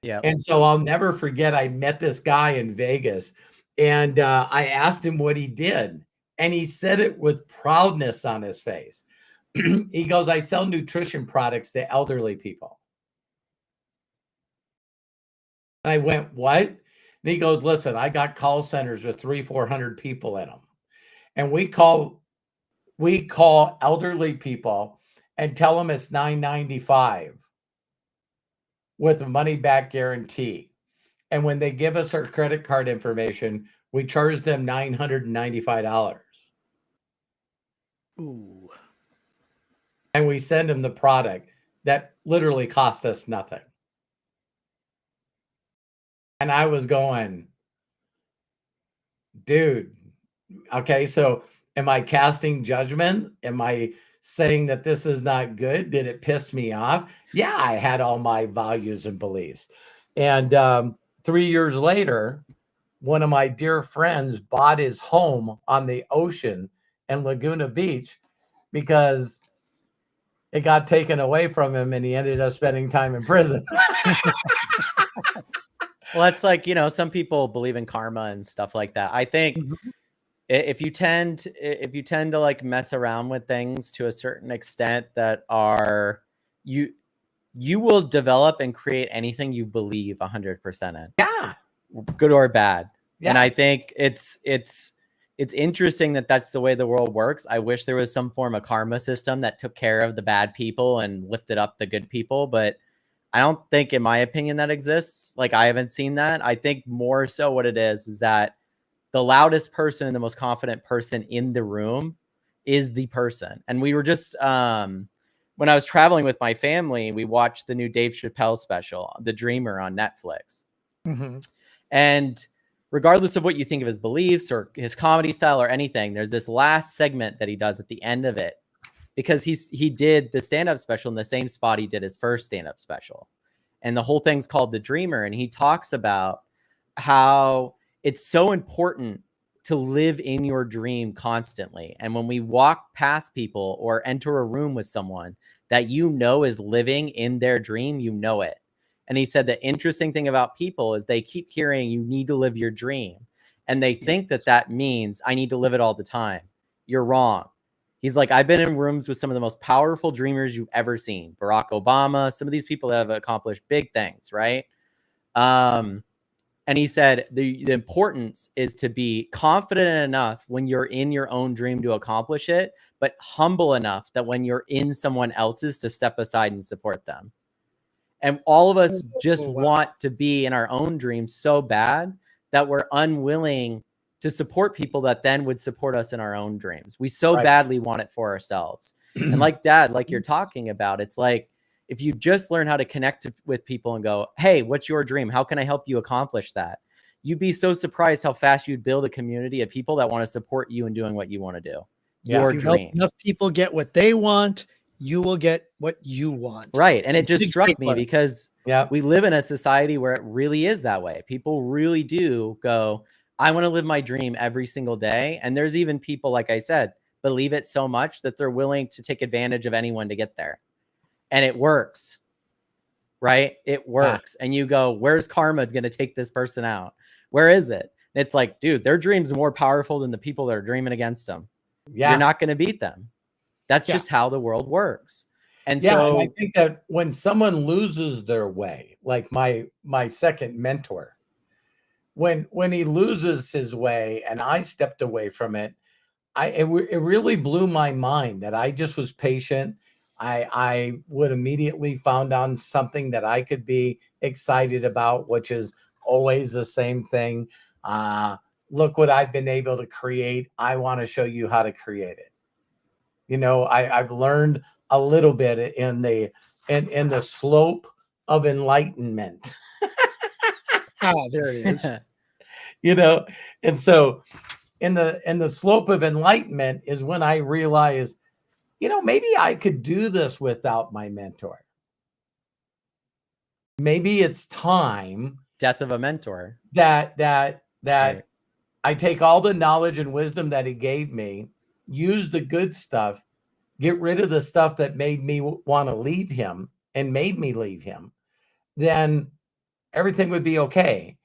Yeah. And so I'll never forget, I met this guy in Vegas, and I asked him what he did. And he said it with proudness on his face. He goes, I sell nutrition products to elderly people. And I went, what? And he goes, listen, I got call centers with 300-400 people in them. And we call elderly people and tell them it's $9.95 with a money back guarantee. And when they give us our credit card information, we charge them $995. Ooh. And we send them the product that literally cost us nothing. And I was going, dude, okay, so am I casting judgment? Am I saying that this is not good? Did it piss me off? Yeah, I had all my values and beliefs. And 3 years later, one of my dear friends bought his home on the ocean in Laguna Beach because it got taken away from him and he ended up spending time in prison. Well, that's like, some people believe in karma and stuff like that. I think if you tend to like mess around with things to a certain extent that are, you will develop and create anything you believe 100% in. Yeah. Good or bad. Yeah. And I think it's interesting that that's the way the world works. I wish there was some form of karma system that took care of the bad people and lifted up the good people, but I don't think, in my opinion, that exists. Like, I haven't seen that. I think more so what it is that the loudest person and the most confident person in the room is the person. And we were just, when I was traveling with my family, we watched the new Dave Chappelle special, The Dreamer, on Netflix. And regardless of what you think of his beliefs or his comedy style or anything, there's this last segment that he does at the end of it, because he did the stand-up special in the same spot he did his first stand-up special. And the whole thing's called The Dreamer. And he talks about how it's so important to live in your dream constantly. And when we walk past people or enter a room with someone that is living in their dream, it. And he said the interesting thing about people is they keep hearing you need to live your dream. And they think that means I need to live it all the time. You're wrong. He's like, I've been in rooms with some of the most powerful dreamers you've ever seen. Barack Obama, some of these people have accomplished big things, right? And he said the importance is to be confident enough when you're in your own dream to accomplish it, but humble enough that when you're in someone else's to step aside and support them. And all of us just want to be in our own dreams so bad that we're unwilling to support people that then would support us in our own dreams. We so badly want it for ourselves. And like Dad, like you're talking about, it's like, if you just learn how to connect with people and go, hey, what's your dream? How can I help you accomplish that? You'd be so surprised how fast you'd build a community of people that want to support you in doing what you want to do. Your dream. Help enough people get what they want, you will get what you want. Right. And it just struck me because we live in a society where it really is that way. People really do go, I want to live my dream every single day. And there's even people, like I said, believe it so much that they're willing to take advantage of anyone to get there. And it works. right? It works. And you go, where's karma going to take this person out? Where is it? And it's like, dude, their dreams are more powerful than the people that are dreaming against them. You're not going to beat them. That's just how the world works. And so and I think that when someone loses their way, like my second mentor, when he loses his way and I stepped away from it, it really blew my mind that I just was patient. I would immediately found on something that I could be excited about, which is always the same thing. Look what I've been able to create. I want to show you how to create it. You know, I've learned a little bit in the slope of enlightenment. There it is. You know, and so in the slope of enlightenment is when I realized, you know, maybe I could do this without my mentor. Maybe it's time. Death of a mentor. That right. I take all the knowledge and wisdom that he gave me, use the good stuff, get rid of the stuff that made me want to leave him and made me leave him, then everything would be okay.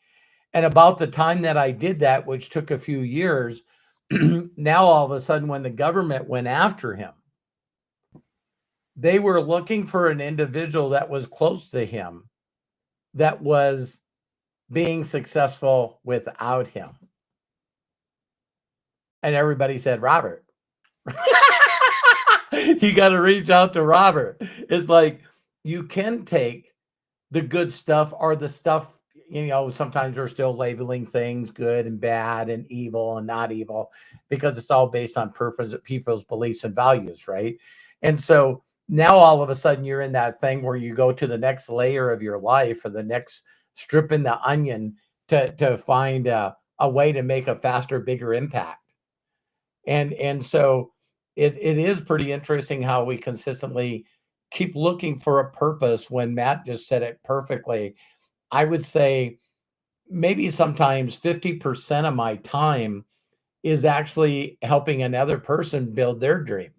And about the time that I did that, which took a few years, now all of a sudden when the government went after him, they were looking for an individual that was close to him, that was being successful without him. And everybody said, Robert. You got to reach out to Robert. It's like, you can take the good stuff or the stuff, you know, sometimes we're still labeling things good and bad and evil and not evil, because it's all based on purpose, people's beliefs and values, right? And so now all of a sudden you're in that thing where you go to the next layer of your life, or the next strip in the onion to find a way to make a faster, bigger impact. And so it is pretty interesting how we consistently keep looking for a purpose, when Matt just said it perfectly. I would say maybe sometimes 50% of my time is actually helping another person build their dream.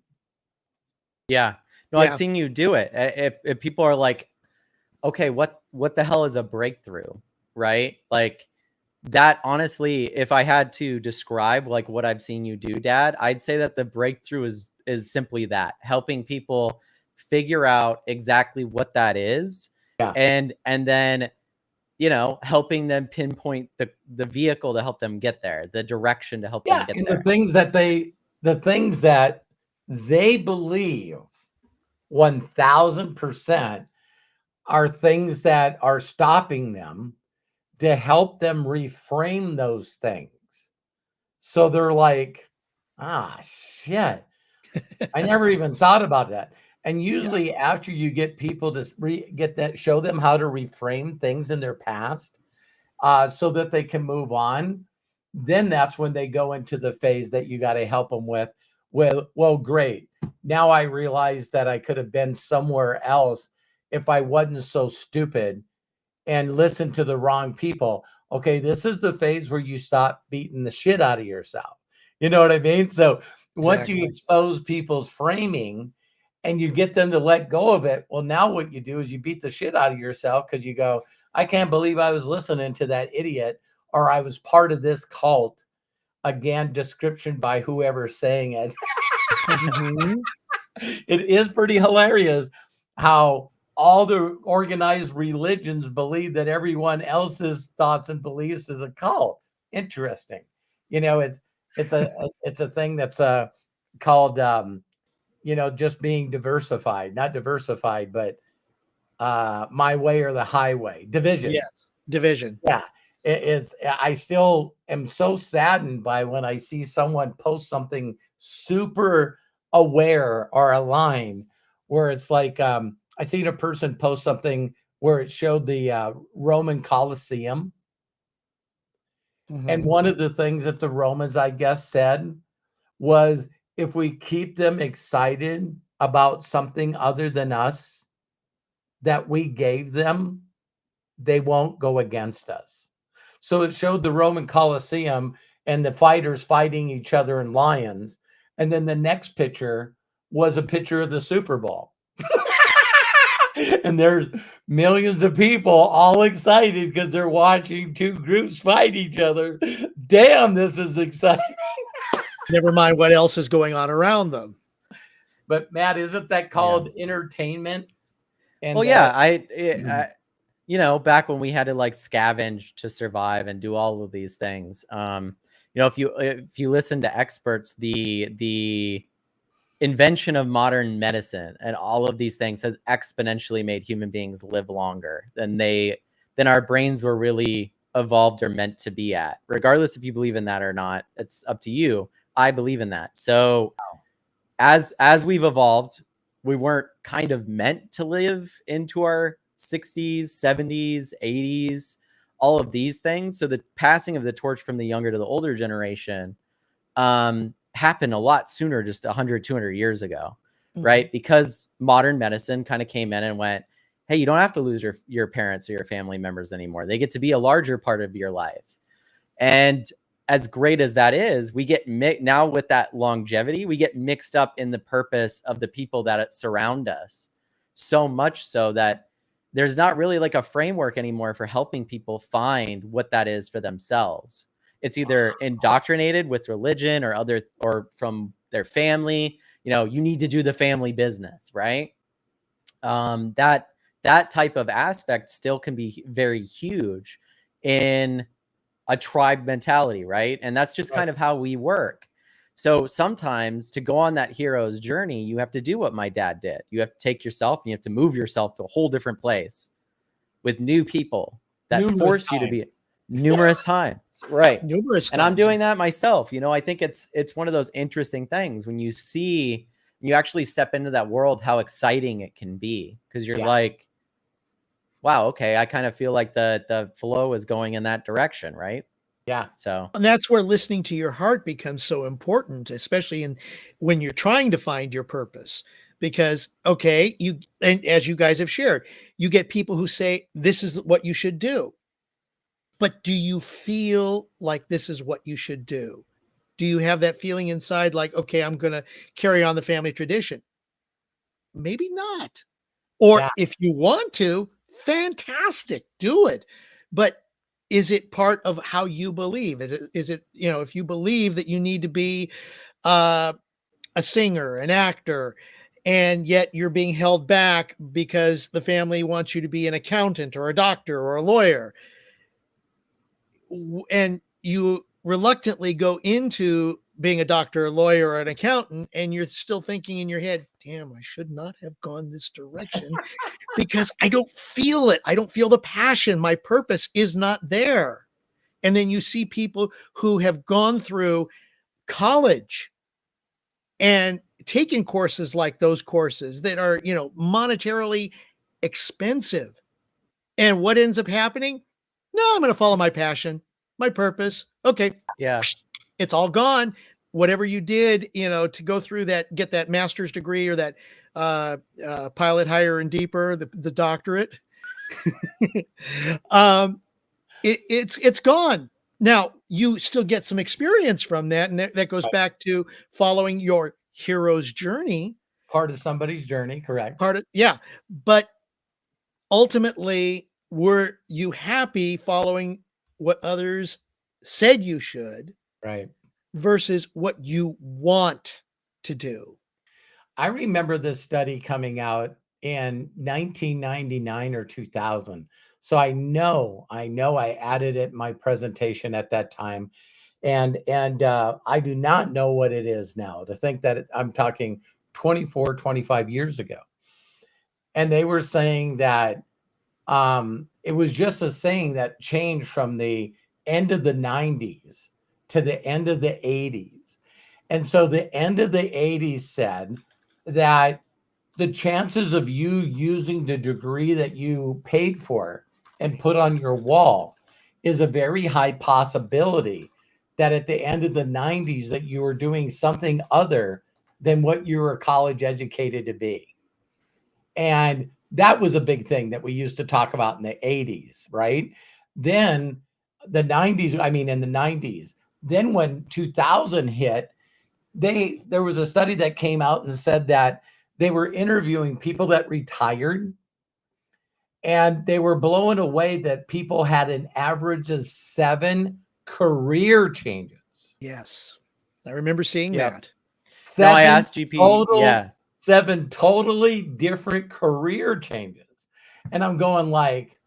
Yeah. No, I've seen you do it. If people are like, okay, what the hell is a breakthrough? Right? Like, that, honestly, if I had to describe like what I've seen you do, Dad, I'd say that the breakthrough is simply that, helping people figure out exactly what that is. And then, you know, helping them pinpoint the vehicle to help them get there, the direction to help them get there. The things that they believe 1000% are things that are stopping them, to help them reframe those things. So they're like, shit, I never even thought about that. And usually after you get people to show them how to reframe things in their past, so that they can move on, then that's when they go into the phase that you got to help them with, well, great. Now I realize that I could have been somewhere else if I wasn't so stupid and listen to the wrong people. Okay, this is the phase where you stop beating the shit out of yourself. You know what I mean? So once you expose people's framing and you get them to let go of it, well, now what you do is you beat the shit out of yourself, because you go, I can't believe I was listening to that idiot, or I was part of this cult. Again, description by whoever's saying it. It is pretty hilarious how all the organized religions believe that everyone else's thoughts and beliefs is a cult. Interesting. You know, it's a thing that's called you know, just being diversified, not diversified, but my way or the highway. Division. Yes, division. Yeah. I still am so saddened by when I see someone post something super aware or aligned, where it's like, I seen a person post something where it showed the Roman Colosseum. And one of the things that the Romans, I guess, said was, if we keep them excited about something other than us that we gave them, they won't go against us. So it showed the Roman Colosseum and the fighters fighting each other in lions. And then the next picture was a picture of the Super Bowl. and there's millions of people all excited because they're watching two groups fight each other. Damn, this is exciting. Never mind what else is going on around them. But Matt, isn't that called entertainment? And well, yeah, you know, back when we had to like scavenge to survive and do all of these things, you know, if you listen to experts, the invention of modern medicine and all of these things has exponentially made human beings live longer than our brains were really evolved or meant to be at. Regardless if you believe in that or not, it's up to you. I believe in that. So as we've evolved, we weren't kind of meant to live into our 60s, 70s, 80s, all of these things. So the passing of the torch from the younger to the older generation happened a lot sooner, just 100, 200 years ago, right? Because modern medicine kind of came in and went, hey, you don't have to lose your parents or your family members anymore. They get to be a larger part of your life. And as great as that is, we get now with that longevity, we get mixed up in the purpose of the people that surround us, so much so that there's not really like a framework anymore for helping people find what that is for themselves. It's either indoctrinated with religion or from their family. You know, you need to do the family business, right? That type of aspect still can be very huge in a tribe mentality, right? And that's just kind of how we work. So sometimes to go on that hero's journey, you have to do what my dad did. You have to take yourself and you have to move yourself to a whole different place with new people that force you to be numerous times, right? Numerous times. And I'm doing that myself. You know, I think it's one of those interesting things when you see, you actually step into that world, how exciting it can be, because you're like, wow, okay, I kind of feel like the flow is going in that direction, right? Yeah. So, and that's where listening to your heart becomes so important, especially when you're trying to find your purpose. Because, okay, and as you guys have shared, you get people who say, this is what you should do. But do you feel like this is what you should do? Do you have that feeling inside like, okay, I'm going to carry on the family tradition? Maybe not. Or if you want to, fantastic, do it. But is it part of how you believe? Is it, you know, if you believe that you need to be a singer, an actor, and yet you're being held back because the family wants you to be an accountant or a doctor or a lawyer, and you reluctantly go into being a doctor, a lawyer, or an accountant, and you're still thinking in your head, damn, I should not have gone this direction because I don't feel it. I don't feel the passion. My purpose is not there. And then you see people who have gone through college and taken courses like those courses that are, you know, monetarily expensive. And what ends up happening? No, I'm going to follow my passion, my purpose. Okay. Yeah. It's all gone. Whatever you did, you know, to go through that, get that master's degree or that pilot higher and deeper, the doctorate, it's gone. Now you still get some experience from that. And that goes back to following your hero's journey. Part of somebody's journey. Correct. But ultimately, were you happy following what others said you should? Right. Versus what you want to do. I remember this study coming out in 1999 or 2000. So I know I added it in my presentation at that time. And I do not know what it is now, to think that I'm talking 24, 25 years ago. And they were saying that it was just a saying that changed from the end of the 90s to the end of the 80s. And so the end of the 80s said that the chances of you using the degree that you paid for and put on your wall is a very high possibility that at the end of the 90s that you were doing something other than what you were college educated to be. And that was a big thing that we used to talk about in the 80s, right? Then the 90s, in the 90s, then when 2000 hit, there was a study that came out and said that they were interviewing people that retired And they were blown away that people had an average of 7 career changes. Yes. I remember seeing that. No, I asked GP. Yeah. 7 totally different career changes. And I'm going like,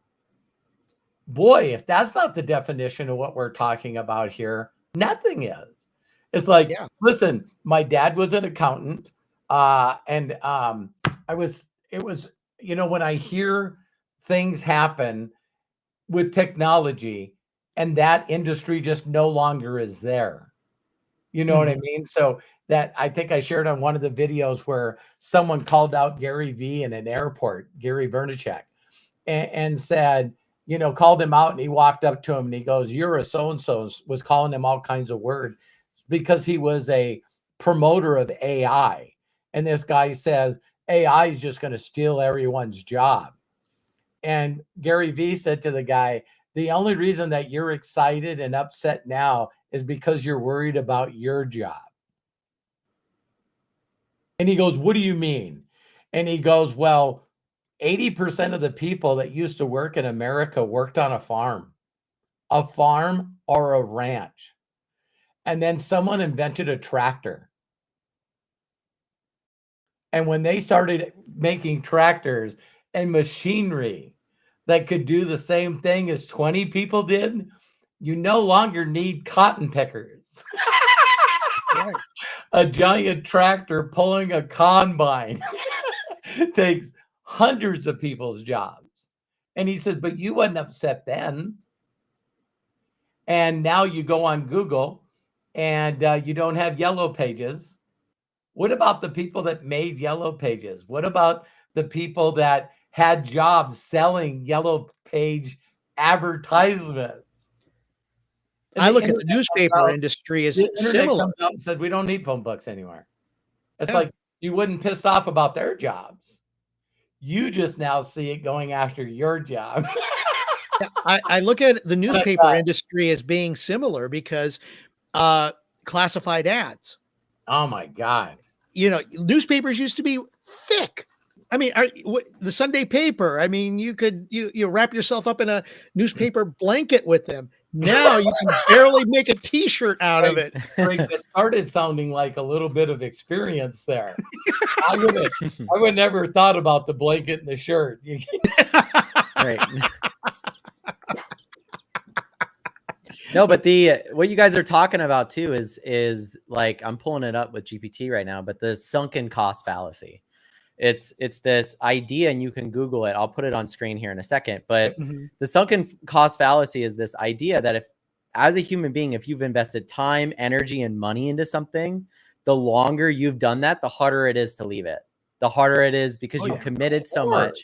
boy, if that's not the definition of what we're talking about here, nothing is. It's like, listen, my dad was an accountant. It was, you know, when I hear things happen with technology and that industry just no longer is there. You know what I mean? So that I think I shared on one of the videos where someone called out Gary V in an airport, Gary Vaynerchuk, and said, you know, called him out, and he walked up to him and he goes, "You're a so-and-so," was calling him all kinds of words because he was a promoter of AI. And this guy says, AI is just going to steal everyone's job. And Gary V said to the guy, the only reason that you're excited and upset now is because you're worried about your job. And he goes, what do you mean? And he goes, well, 80% of the people that used to work in America worked on a farm or a ranch. And then someone invented a tractor. And when they started making tractors and machinery that could do the same thing as 20 people did, you no longer need cotton pickers. Right. A giant tractor pulling a combine takes hundreds of people's jobs. And he said, but you wasn't upset then. And now you go on Google and you don't have yellow pages. What about the people that made yellow pages? What about the people that had jobs selling yellow page advertisements? And I look at the newspaper industry as similar. Comes out and said, we don't need phone books anymore. It's like you wouldn't pissed off about their jobs. You just now see it going after your job. I look at the newspaper industry as being similar because classified ads. Oh my God. You know, newspapers used to be thick. I mean, the Sunday paper, I mean, you could wrap yourself up in a newspaper blanket with them. Now you can barely make a t-shirt out of it. Frank, that started sounding like a little bit of experience there. I would never thought about the blanket and the shirt. Right. No, but what you guys are talking about too is like, I'm pulling it up with GPT right now, but the sunken cost fallacy. It's this idea, and you can Google it. I'll put it on screen here in a second, but the sunken cost fallacy is this idea that if, as a human being, if you've invested time, energy, and money into something, the longer you've done that, the harder it is to leave it. The harder it is because you've committed so much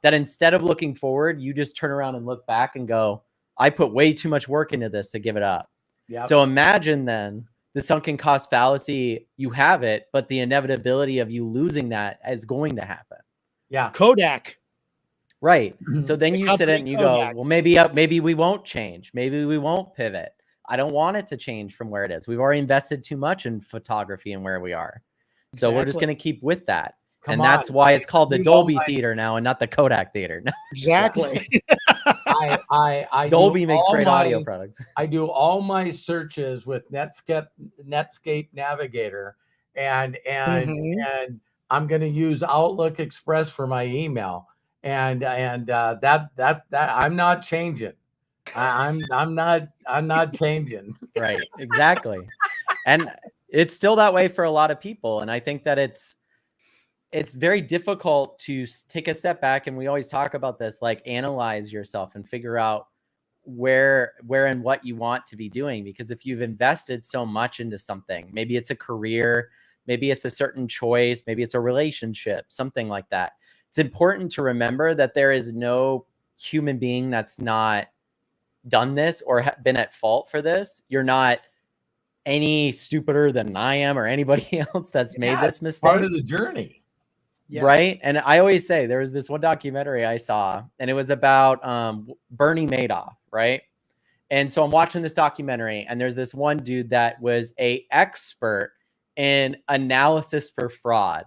that instead of looking forward, you just turn around and look back and go, I put way too much work into this to give it up. Yep. So imagine then the sunken cost fallacy, you have it, but the inevitability of you losing that is going to happen. Yeah. Kodak. Right. So then you sit in and you go, well, maybe we won't change. Maybe we won't pivot. I don't want it to change from where it is. We've already invested too much in photography and where we are. So we're just going to keep with that. That's why it's called the Dolby Theater now and not the Kodak Theater. Exactly. I Dolby makes great audio products. I do all my searches with Netscape Navigator, and I'm going to use Outlook Express for my email, and that I'm not changing. I'm not changing. Right. Exactly. And it's still that way for a lot of people, and I think that it's very difficult to take a step back. And we always talk about this, like analyze yourself and figure out where and what you want to be doing. Because if you've invested so much into something, maybe it's a career, maybe it's a certain choice, maybe it's a relationship, something like that. It's important to remember that there is no human being that's not done this or been at fault for this. You're not any stupider than I am or anybody else that's made this mistake. Part of the journey. Yes. Right. And I always say there was this one documentary I saw, and it was about Bernie Madoff. Right. And so I'm watching this documentary, and there's this one dude that was an expert in analysis for fraud.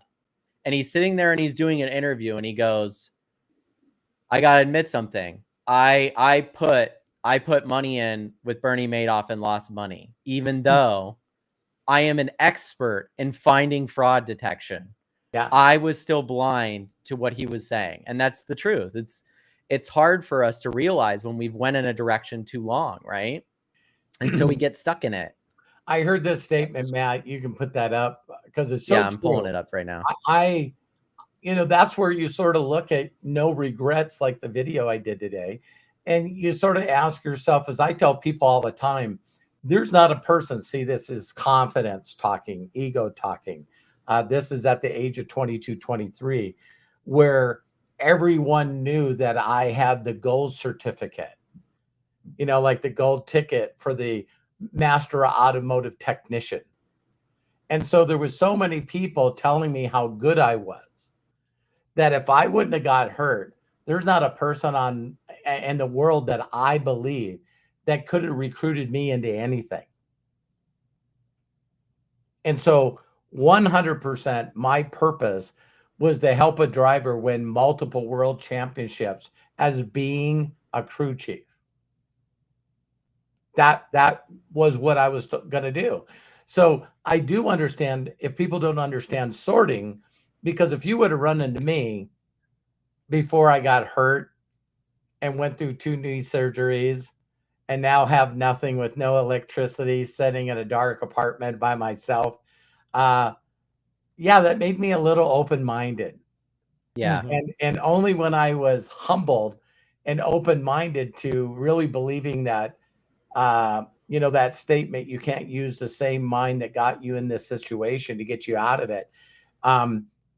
And he's sitting there and he's doing an interview, and he goes, I gotta admit something. I put money in with Bernie Madoff and lost money, even though I am an expert in finding fraud detection. Yeah. I was still blind to what he was saying, and that's the truth. It's hard for us to realize when we've went in a direction too long, right? And so we get stuck in it. I heard this statement, Matt. You can put that up because it's so Yeah, I'm true. pulling it up right now. That's where you sort of look at no regrets, like the video I did today. And you sort of ask yourself, as I tell people all the time, there's not a person, see, this is confidence talking, ego talking. This is at the age of 22, 23, where everyone knew that I had the gold certificate, like the gold ticket for the master automotive technician. And so there was so many people telling me how good I was, that if I wouldn't have got hurt, there's not a person in the world that I believe that could have recruited me into anything. And so 100% my purpose was to help a driver win multiple world championships as being a crew chief. That was what I was going to do. So I do understand if people don't understand sorting, because if you would have run into me before I got hurt and went through 2 knee surgeries and now have nothing, with no electricity, sitting in a dark apartment by myself, that made me a little open-minded. Yeah. And only when I was humbled and open-minded to really believing that, that statement, you can't use the same mind that got you in this situation to get you out of it.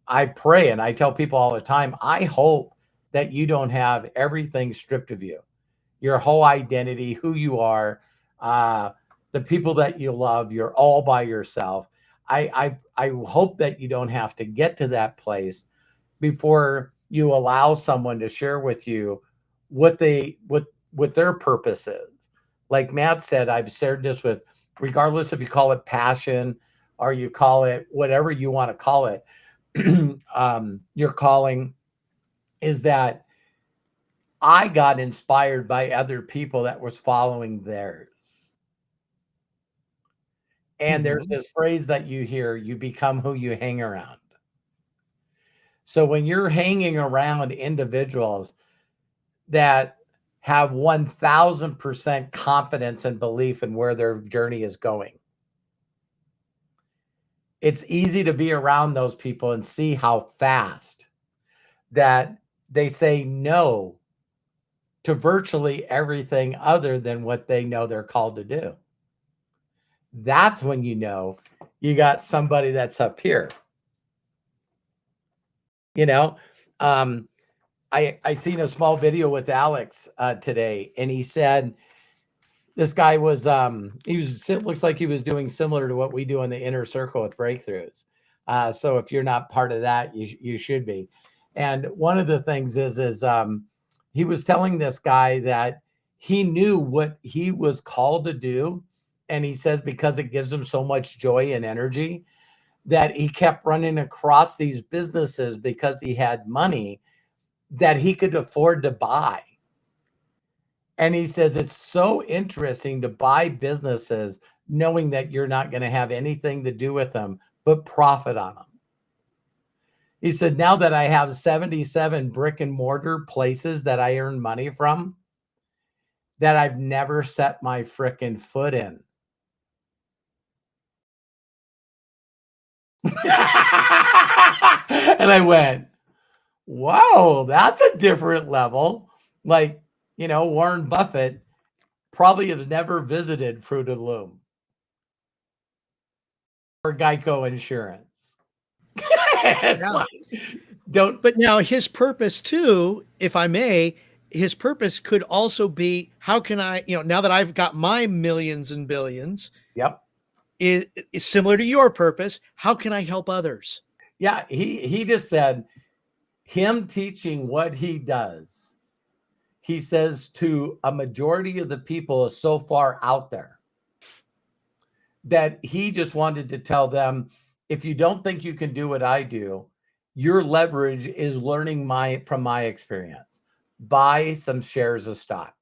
I pray, and I tell people all the time, I hope that you don't have everything stripped of you, your whole identity, who you are, the people that you love, you're all by yourself. I hope that you don't have to get to that place before you allow someone to share with you what their purpose is. Like Matt said, I've shared this with, regardless if you call it passion or you call it whatever you want to call it, your calling is that I got inspired by other people that was following theirs. And there's this phrase that you hear, you become who you hang around. So when you're hanging around individuals that have 1000% confidence and belief in where their journey is going, it's easy to be around those people and see how fast that they say no to virtually everything other than what they know they're called to do. That's when you know you got somebody that's up here. I seen a small video with Alex today, and he said this guy was looks like he was doing similar to what we do in the inner circle with breakthroughs. So if you're not part of that, you should be. And one of the things is he was telling this guy that he knew what he was called to do. And he says, because it gives him so much joy and energy, that he kept running across these businesses because he had money that he could afford to buy. And he says, it's so interesting to buy businesses knowing that you're not going to have anything to do with them, but profit on them. He said, now that I have 77 brick and mortar places that I earn money from, that I've never set my frickin' foot in. And I went, wow, that's a different level. Like, Warren Buffett probably has never visited Fruit of the Loom or Geico Insurance. But now his purpose too, if I may, his purpose could also be, how can I, now that I've got my millions and billions, yep, is similar to your purpose. How can I help others? Yeah, he just said, him teaching what he does, he says to a majority of the people is so far out there that he just wanted to tell them, if you don't think you can do what I do, your leverage is learning from my experience. buy some shares of stock.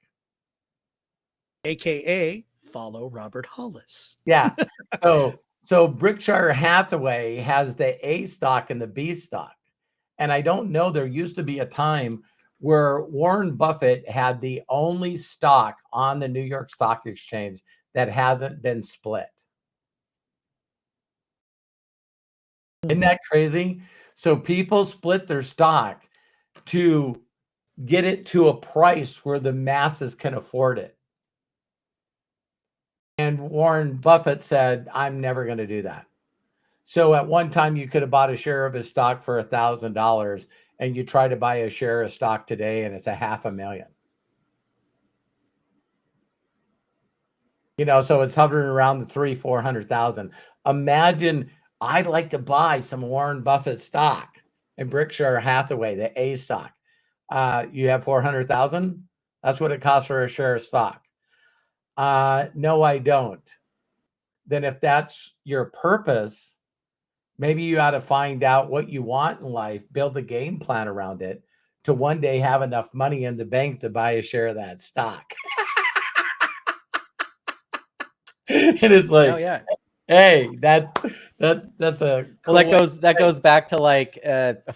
AKA follow Robert Hollis. Yeah. So Berkshire Hathaway has the A stock and the B stock. And I don't know, there used to be a time where Warren Buffett had the only stock on the New York Stock Exchange that hasn't been split. Isn't that crazy? So people split their stock to get it to a price where the masses can afford it. And Warren Buffett said, I'm never going to do that. So at one time, you could have bought a share of his stock for $1,000, and you try to buy a share of stock today, and it's $500,000. You know, so it's hovering around the 300,000-400,000. Imagine, I'd like to buy some Warren Buffett stock in Berkshire Hathaway, the A stock. You have 400,000. That's what it costs for a share of stock. No, I don't. Then if that's your purpose, maybe you ought to find out what you want in life, build a game plan around it to one day have enough money in the bank to buy a share of that stock. And it's like, oh yeah, hey, that's a cool well, that goes back to like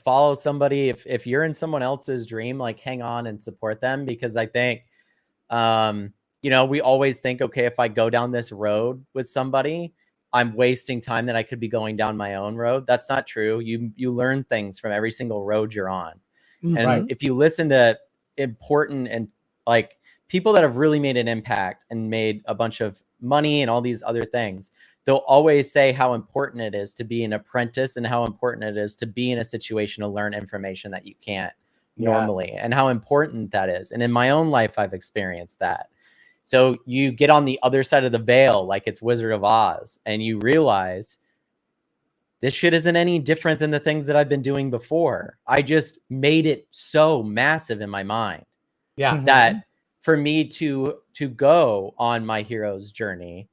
follow somebody. If you're in someone else's dream, like hang on and support them, because I think you know, we always think, okay, if I go down this road with somebody, I'm wasting time that I could be going down my own road. That's not true. You learn things from every single road you're on. And Right. if you listen to important and like people that have really made an impact and made a bunch of money and all these other things, they'll always say how important it is to be an apprentice and how important it is to be in a situation to learn information that you can't normally, and how important that is. And in my own life, I've experienced that. So you get on the other side of the veil, like it's Wizard of Oz, and you realize this shit isn't any different than the things that I've been doing before. I just made it so massive in my mind, that for me to go on my hero's journey,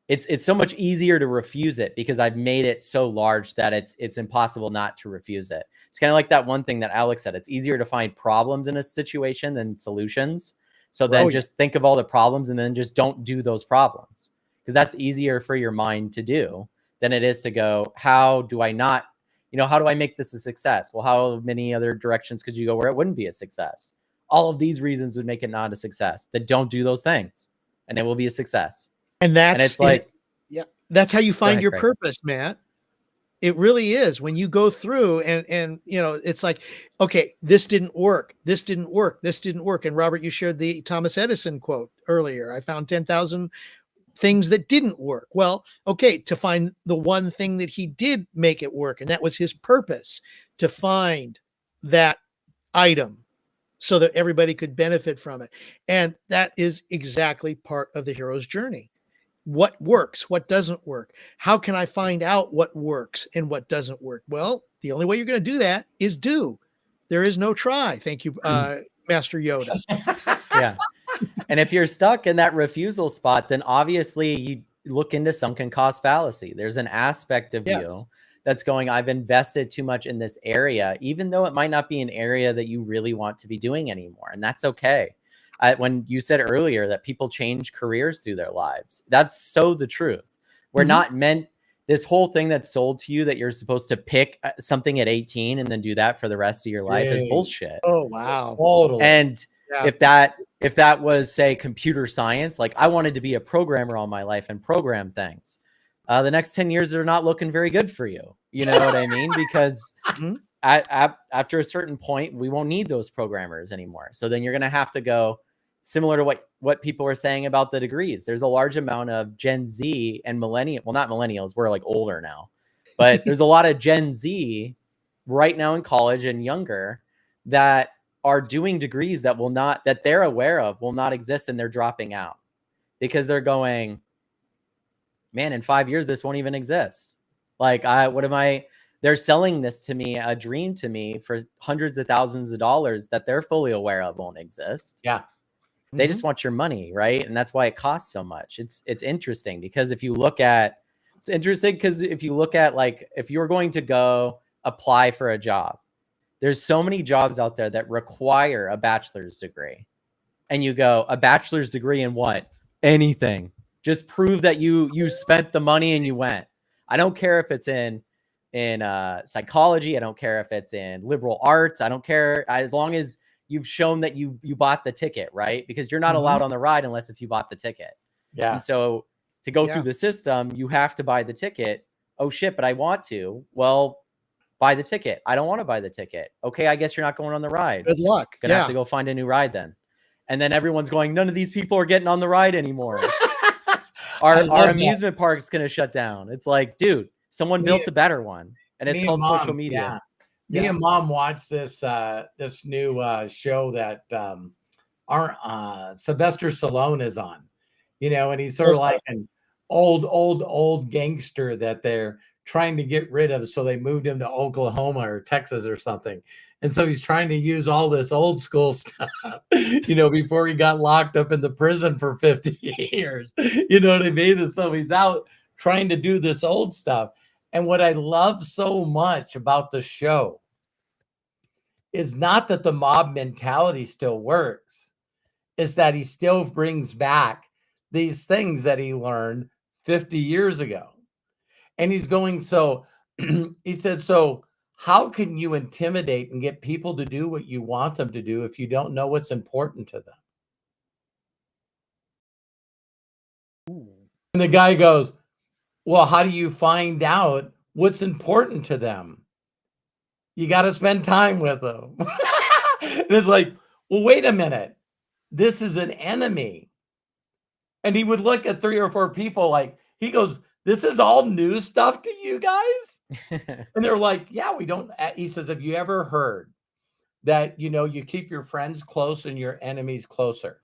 it's so much easier to refuse it because I've made it so large that it's impossible not to refuse it. It's kind of like that one thing that Alex said. It's easier to find problems in a situation than solutions. So then just think of all the problems and then just don't do those problems, because that's easier for your mind to do than it is to go, how do I not, you know, how do I make this a success? Well, how many other directions could you go where it wouldn't be a success? All of these reasons would make it not a success. Then don't do those things and it will be a success. And it's like, that's how you find your purpose, Matt. It really is. When you go through and you know, it's like, okay, this didn't work. This didn't work. This didn't work. And Robert, you shared the Thomas Edison quote earlier. I found 10,000 things that didn't work. Well, okay, to find the one thing that he did make it work. And that was his purpose, to find that item so that everybody could benefit from it. And that is exactly part of the hero's journey. What works? What doesn't work? How can I find out what works and what doesn't work? Well, the only way you're going to do that is do. There is no try. Thank you, Master Yoda. Yeah. And if you're stuck in that refusal spot, then obviously you look into sunken cost fallacy. There's an aspect of you that's going, I've invested too much in this area, even though it might not be an area that you really want to be doing anymore. And that's okay. When you said earlier that people change careers through their lives, that's so the truth. We're not meant, this whole thing that's sold to you that you're supposed to pick something at 18 and then do that for the rest of your life is bullshit. Oh, wow. Totally. And if that was, say, computer science, like I wanted to be a programmer all my life and program things, the next 10 years are not looking very good for you. You know what I mean? Because after a certain point, we won't need those programmers anymore. So then you're going to have to go, similar to what people were saying about the degrees. There's a large amount of Gen Z and millennial, well, not millennials, we're like older now, but there's a lot of Gen Z right now in college and younger that are doing degrees that they're aware of will not exist, and they're dropping out because they're going, man, in 5 years, this won't even exist. Like, they're selling this to me, a dream to me, for hundreds of thousands of dollars that they're fully aware of won't exist. Yeah. They just want your money, right? And that's why it costs so much. It's interesting because if you look at like, if you were going to go apply for a job there's so many jobs out there that require a bachelor's degree. And you go, a bachelor's degree in what? Anything. Just prove that you spent the money and you went. I don't care if it's in psychology. I don't care if it's in liberal arts. I don't care, as long as you've shown that you bought the ticket, right? Because you're not allowed on the ride unless if you bought the ticket. Yeah. And so to go through the system, you have to buy the ticket. Oh shit, but I want to. Well, buy the ticket. I don't want to buy the ticket. Okay, I guess you're not going on the ride. Good luck. Gonna have to go find a new ride then. And then everyone's going, none of these people are getting on the ride anymore. Our amusement park's gonna shut down. It's like, dude, someone built a better one, and it's called social media. Me and Mom watched this this new show that Sylvester Stallone is on, you know, and he's sort of like an old gangster that they're trying to get rid of, so they moved him to Oklahoma or Texas or something. And so he's trying to use all this old school stuff, you know, before he got locked up in the prison for 50 years. You know what I mean? And so he's out trying to do this old stuff. And what I love so much about the show is not that the mob mentality still works, is that he still brings back these things that he learned 50 years ago. And he's going, so he said, so how can you intimidate and get people to do what you want them to do if you don't know what's important to them? And the guy goes, well, how do you find out what's important to them? You got to spend time with them. And it's like, well, wait a minute. This is an enemy. And he would look at 3 or 4 people like, he goes, this is all new stuff to you guys? And they're like, yeah, we don't. He says, have you ever heard that, you know, you keep your friends close and your enemies closer?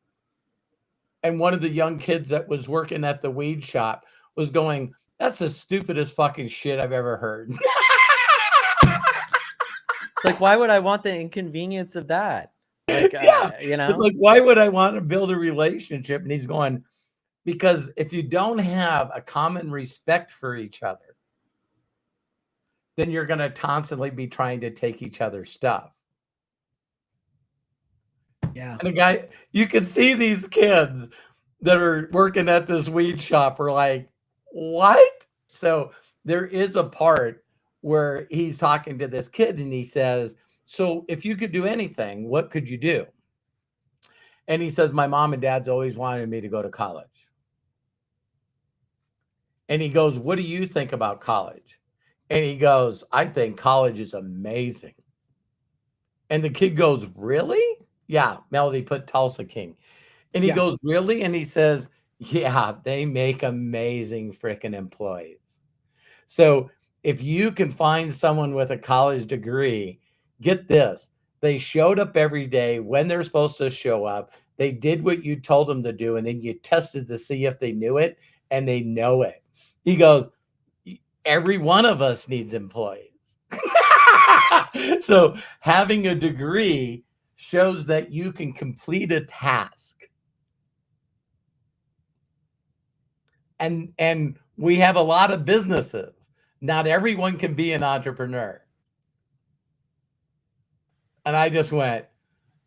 And one of the young kids that was working at the weed shop was going, that's the stupidest fucking shit I've ever heard. It's like, why would I want the inconvenience of that? Like, you know, it's like, why would I want to build a relationship? And he's going, because if you don't have a common respect for each other, then you're going to constantly be trying to take each other's stuff. Yeah. And the guy, you can see these kids that are working at this weed shop are like, what? So there is a part where he's talking to this kid and he says, so if you could do anything, what could you do? And he says, my mom and dad's always wanted me to go to college. And he goes, what do you think about college? And he goes, I think college is amazing. And the kid goes, really? Yeah, Melody put Tulsa King. And he goes, really? And he says, yeah, they make amazing freaking employees. So if you can find someone with a college degree, get this. They showed up every day when they're supposed to show up. They did what you told them to do. And then you tested to see if they knew it, and they know it. He goes, every one of us needs employees. So having a degree shows that you can complete a task. And we have a lot of businesses. Not everyone can be an entrepreneur. And I just went,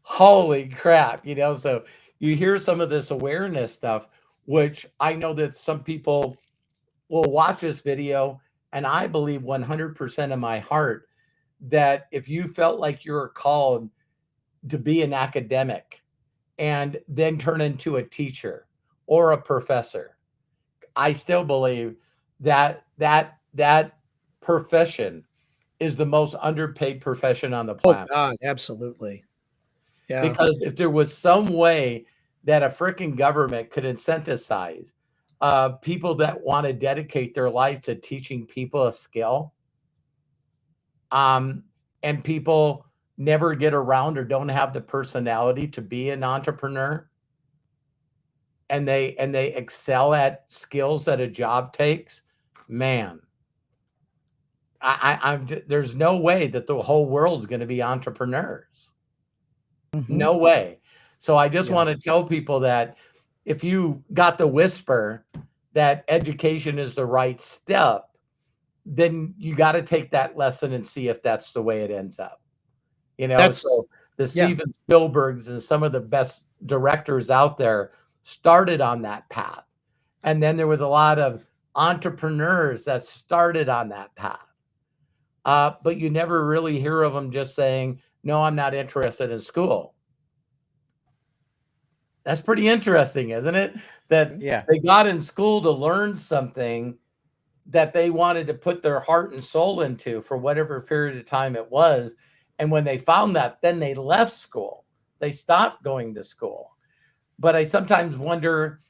holy crap, you know, so you hear some of this awareness stuff, which I know that some people will watch this video, and I believe 100% of my heart that if you felt like you were called to be an academic and then turn into a teacher or a professor, I still believe that that profession is the most underpaid profession on the planet. Oh God, absolutely. Yeah. Because if there was some way that a freaking government could incentivize people that want to dedicate their life to teaching people a skill, and people never get around or don't have the personality to be an entrepreneur, and they excel at skills that a job takes, man, there's no way that the whole world's going to be entrepreneurs. No way. So I just want to tell people that if you got the whisper that education is the right step, then you got to take that lesson and see if that's the way it ends up. So the Steven Spielbergs and some of the best directors out there started on that path. And then there was a lot of entrepreneurs that started on that path. But you never really hear of them just saying, no, I'm not interested in school. That's pretty interesting, isn't it? That they got in school to learn something that they wanted to put their heart and soul into for whatever period of time it was. And when they found that, then they left school. They stopped going to school. But I sometimes wonder,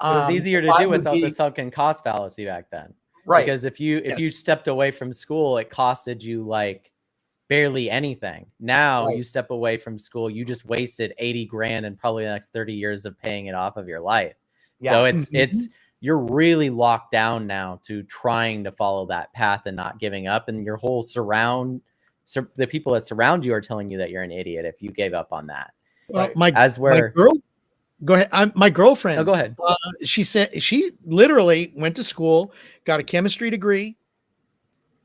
it was easier to do without the sunken cost fallacy back then. Right. Because if you stepped away from school, it costed you like barely anything. Now you step away from school, you just wasted 80 grand and probably the next 30 years of paying it off of your life. So it's you're really locked down now to trying to follow that path and not giving up. And your whole the people that surround you are telling you that you're an idiot if you gave up on that. Well, go ahead. My girlfriend. No, go ahead. She said she literally went to school, got a chemistry degree,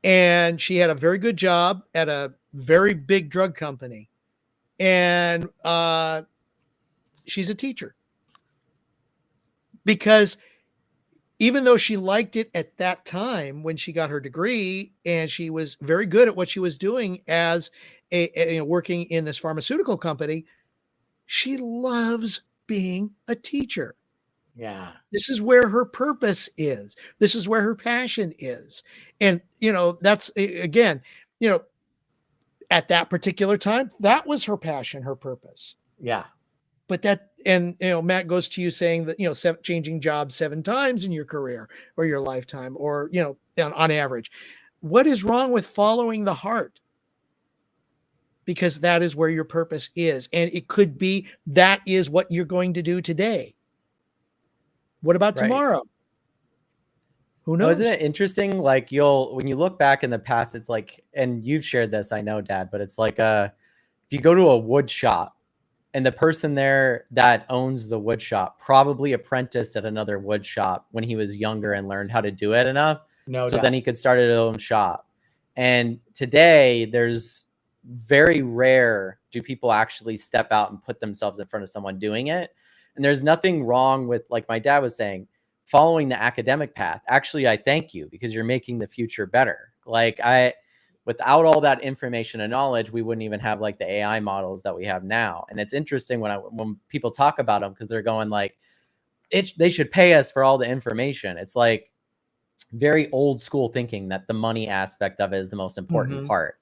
and she had a very good job at a very big drug company. And she's a teacher. Because even though she liked it at that time when she got her degree, and she was very good at what she was doing as working in this pharmaceutical company, she loves being a teacher. Yeah. This is where her purpose is. This is where her passion is. And, that's again, at that particular time, that was her passion, her purpose. Yeah. But Matt goes to you saying that, changing jobs 7 times in your career or your lifetime, or, on average. What is wrong with following the heart? Because that is where your purpose is. And it could be that is what you're going to do today. What about tomorrow? Who knows? Isn't it interesting? Like when you look back in the past, it's like, and you've shared this, I know, Dad, but it's like if you go to a wood shop and the person there that owns the wood shop probably apprenticed at another wood shop when he was younger and learned how to do it enough. Then he could start his own shop. And today there's very rare do people actually step out and put themselves in front of someone doing it. And there's nothing wrong with, like my dad was saying, following the academic path. Actually, I thank you because you're making the future better. Like without all that information and knowledge, we wouldn't even have like the AI models that we have now. And it's interesting when people talk about them because they're going like, they should pay us for all the information. It's like very old school thinking that the money aspect of it is the most important part.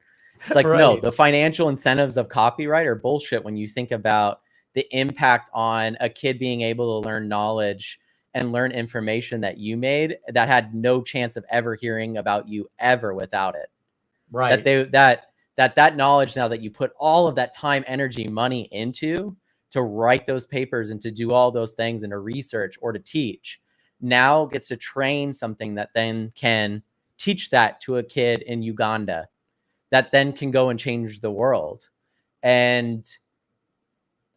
It's like, no, the financial incentives of copyright are bullshit when you think about the impact on a kid being able to learn knowledge and learn information that you made that had no chance of ever hearing about you ever without it. Right. That knowledge now that you put all of that time, energy, money into to write those papers and to do all those things and to research or to teach now gets to train something that then can teach that to a kid in Uganda that then can go and change the world. And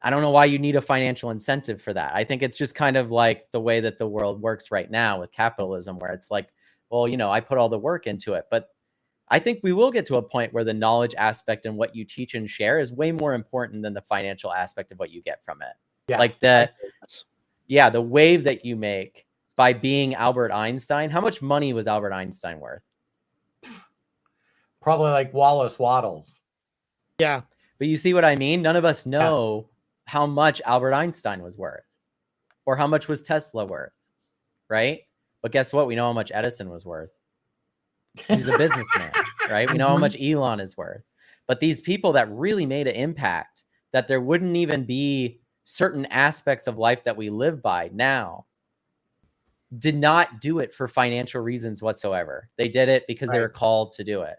I don't know why you need a financial incentive for that. I think it's just kind of like the way that the world works right now with capitalism, where it's like, well, I put all the work into it. But I think we will get to a point where the knowledge aspect and what you teach and share is way more important than the financial aspect of what you get from it. Yeah. Like the wave that you make by being Albert Einstein. How much money was Albert Einstein worth? Probably like Wallace Waddles. Yeah. But you see what I mean? None of us know how much Albert Einstein was worth or how much was Tesla worth, right? But guess what? We know how much Edison was worth. He's a businessman, right? We know how much Elon is worth. But these people that really made an impact, that there wouldn't even be certain aspects of life that we live by now, did not do it for financial reasons whatsoever. They did it because they were called to do it.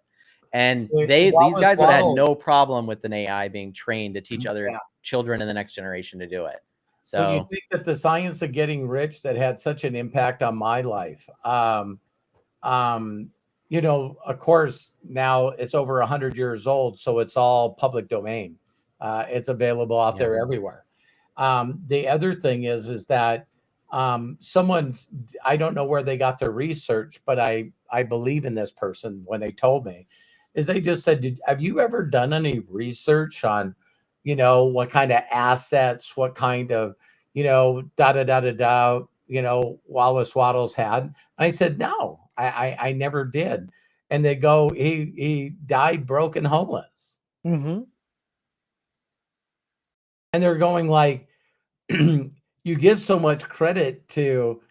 And these guys would have had no problem with an AI being trained to teach other children in the next generation to do it. So you think that the science of getting rich that had such an impact on my life, of course, now it's over 100 years old, so it's all public domain. It's available out there everywhere. The other thing is that I don't know where they got their research, but I believe in this person when they told me is they just said, have you ever done any research on, what kind of assets, what kind of, da da da da da, Wallace Waddles had? And I said, no, I never did. And they go, he died broke and homeless. Mm-hmm. And they're going like, you give so much credit to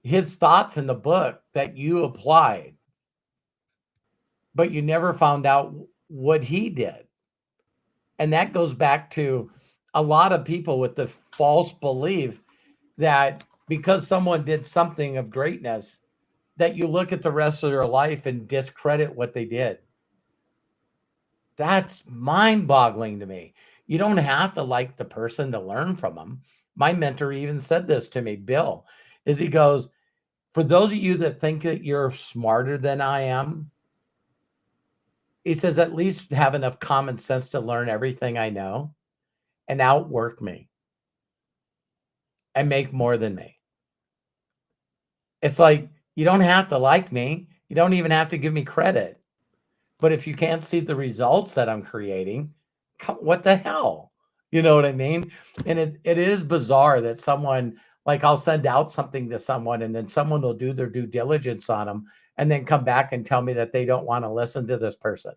his thoughts in the book that you applied, but you never found out what he did. And that goes back to a lot of people with the false belief that because someone did something of greatness, that you look at the rest of their life and discredit what they did. That's mind-boggling to me. You don't have to like the person to learn from them. My mentor even said this to me, Bill, is he goes, for those of you that think that you're smarter than I am, he says, at least have enough common sense to learn everything I know and outwork me and make more than me. It's like, you don't have to like me. You don't even have to give me credit. But if you can't see the results that I'm creating, what the hell? You know what I mean? And it is bizarre that someone, like I'll send out something to someone and then someone will do their due diligence on them and then come back and tell me that they don't want to listen to this person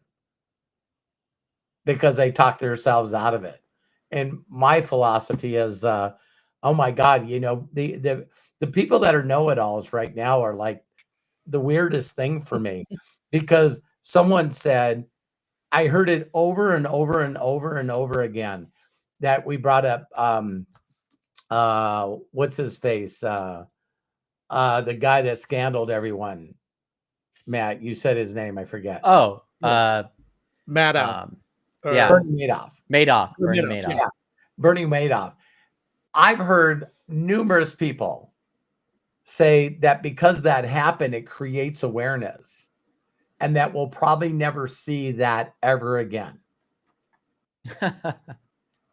because they talk themselves out of it. And my philosophy is, oh my God, the people that are know-it-alls right now are like the weirdest thing for me because someone said, I heard it over and over and over and over again that we brought up, what's his face? The guy that scandaled everyone. Matt, you said his name. I forget. Oh, Madoff. Yeah. Bernie Madoff. Bernie Madoff. Yeah. Bernie Madoff. I've heard numerous people say that because that happened, it creates awareness and that we'll probably never see that ever again.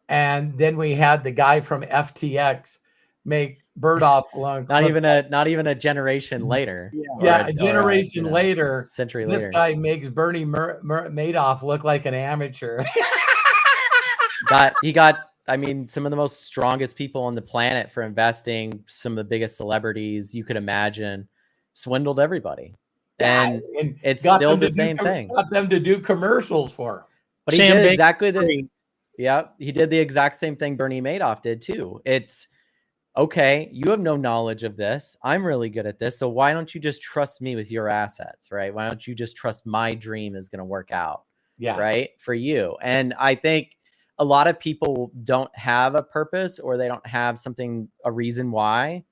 And then we had the guy from FTX make Bergdorf alone. not even a generation later. Yeah, a generation later, century this later. guy makes Bernie Madoff look like an amateur. He got, I mean, some of the most strongest people on the planet for investing, some of the biggest celebrities you could imagine, swindled everybody. And it's still the same thing. Got them to do commercials for him. But he did exactly he did the exact same thing Bernie Madoff did too. It's okay, you have no knowledge of this. I'm really good at this. So why don't you just trust me with your assets, right? Why don't you just trust my dream is going to work out? Yeah. Right. For you. And I think a lot of people don't have a purpose or they don't have a reason why.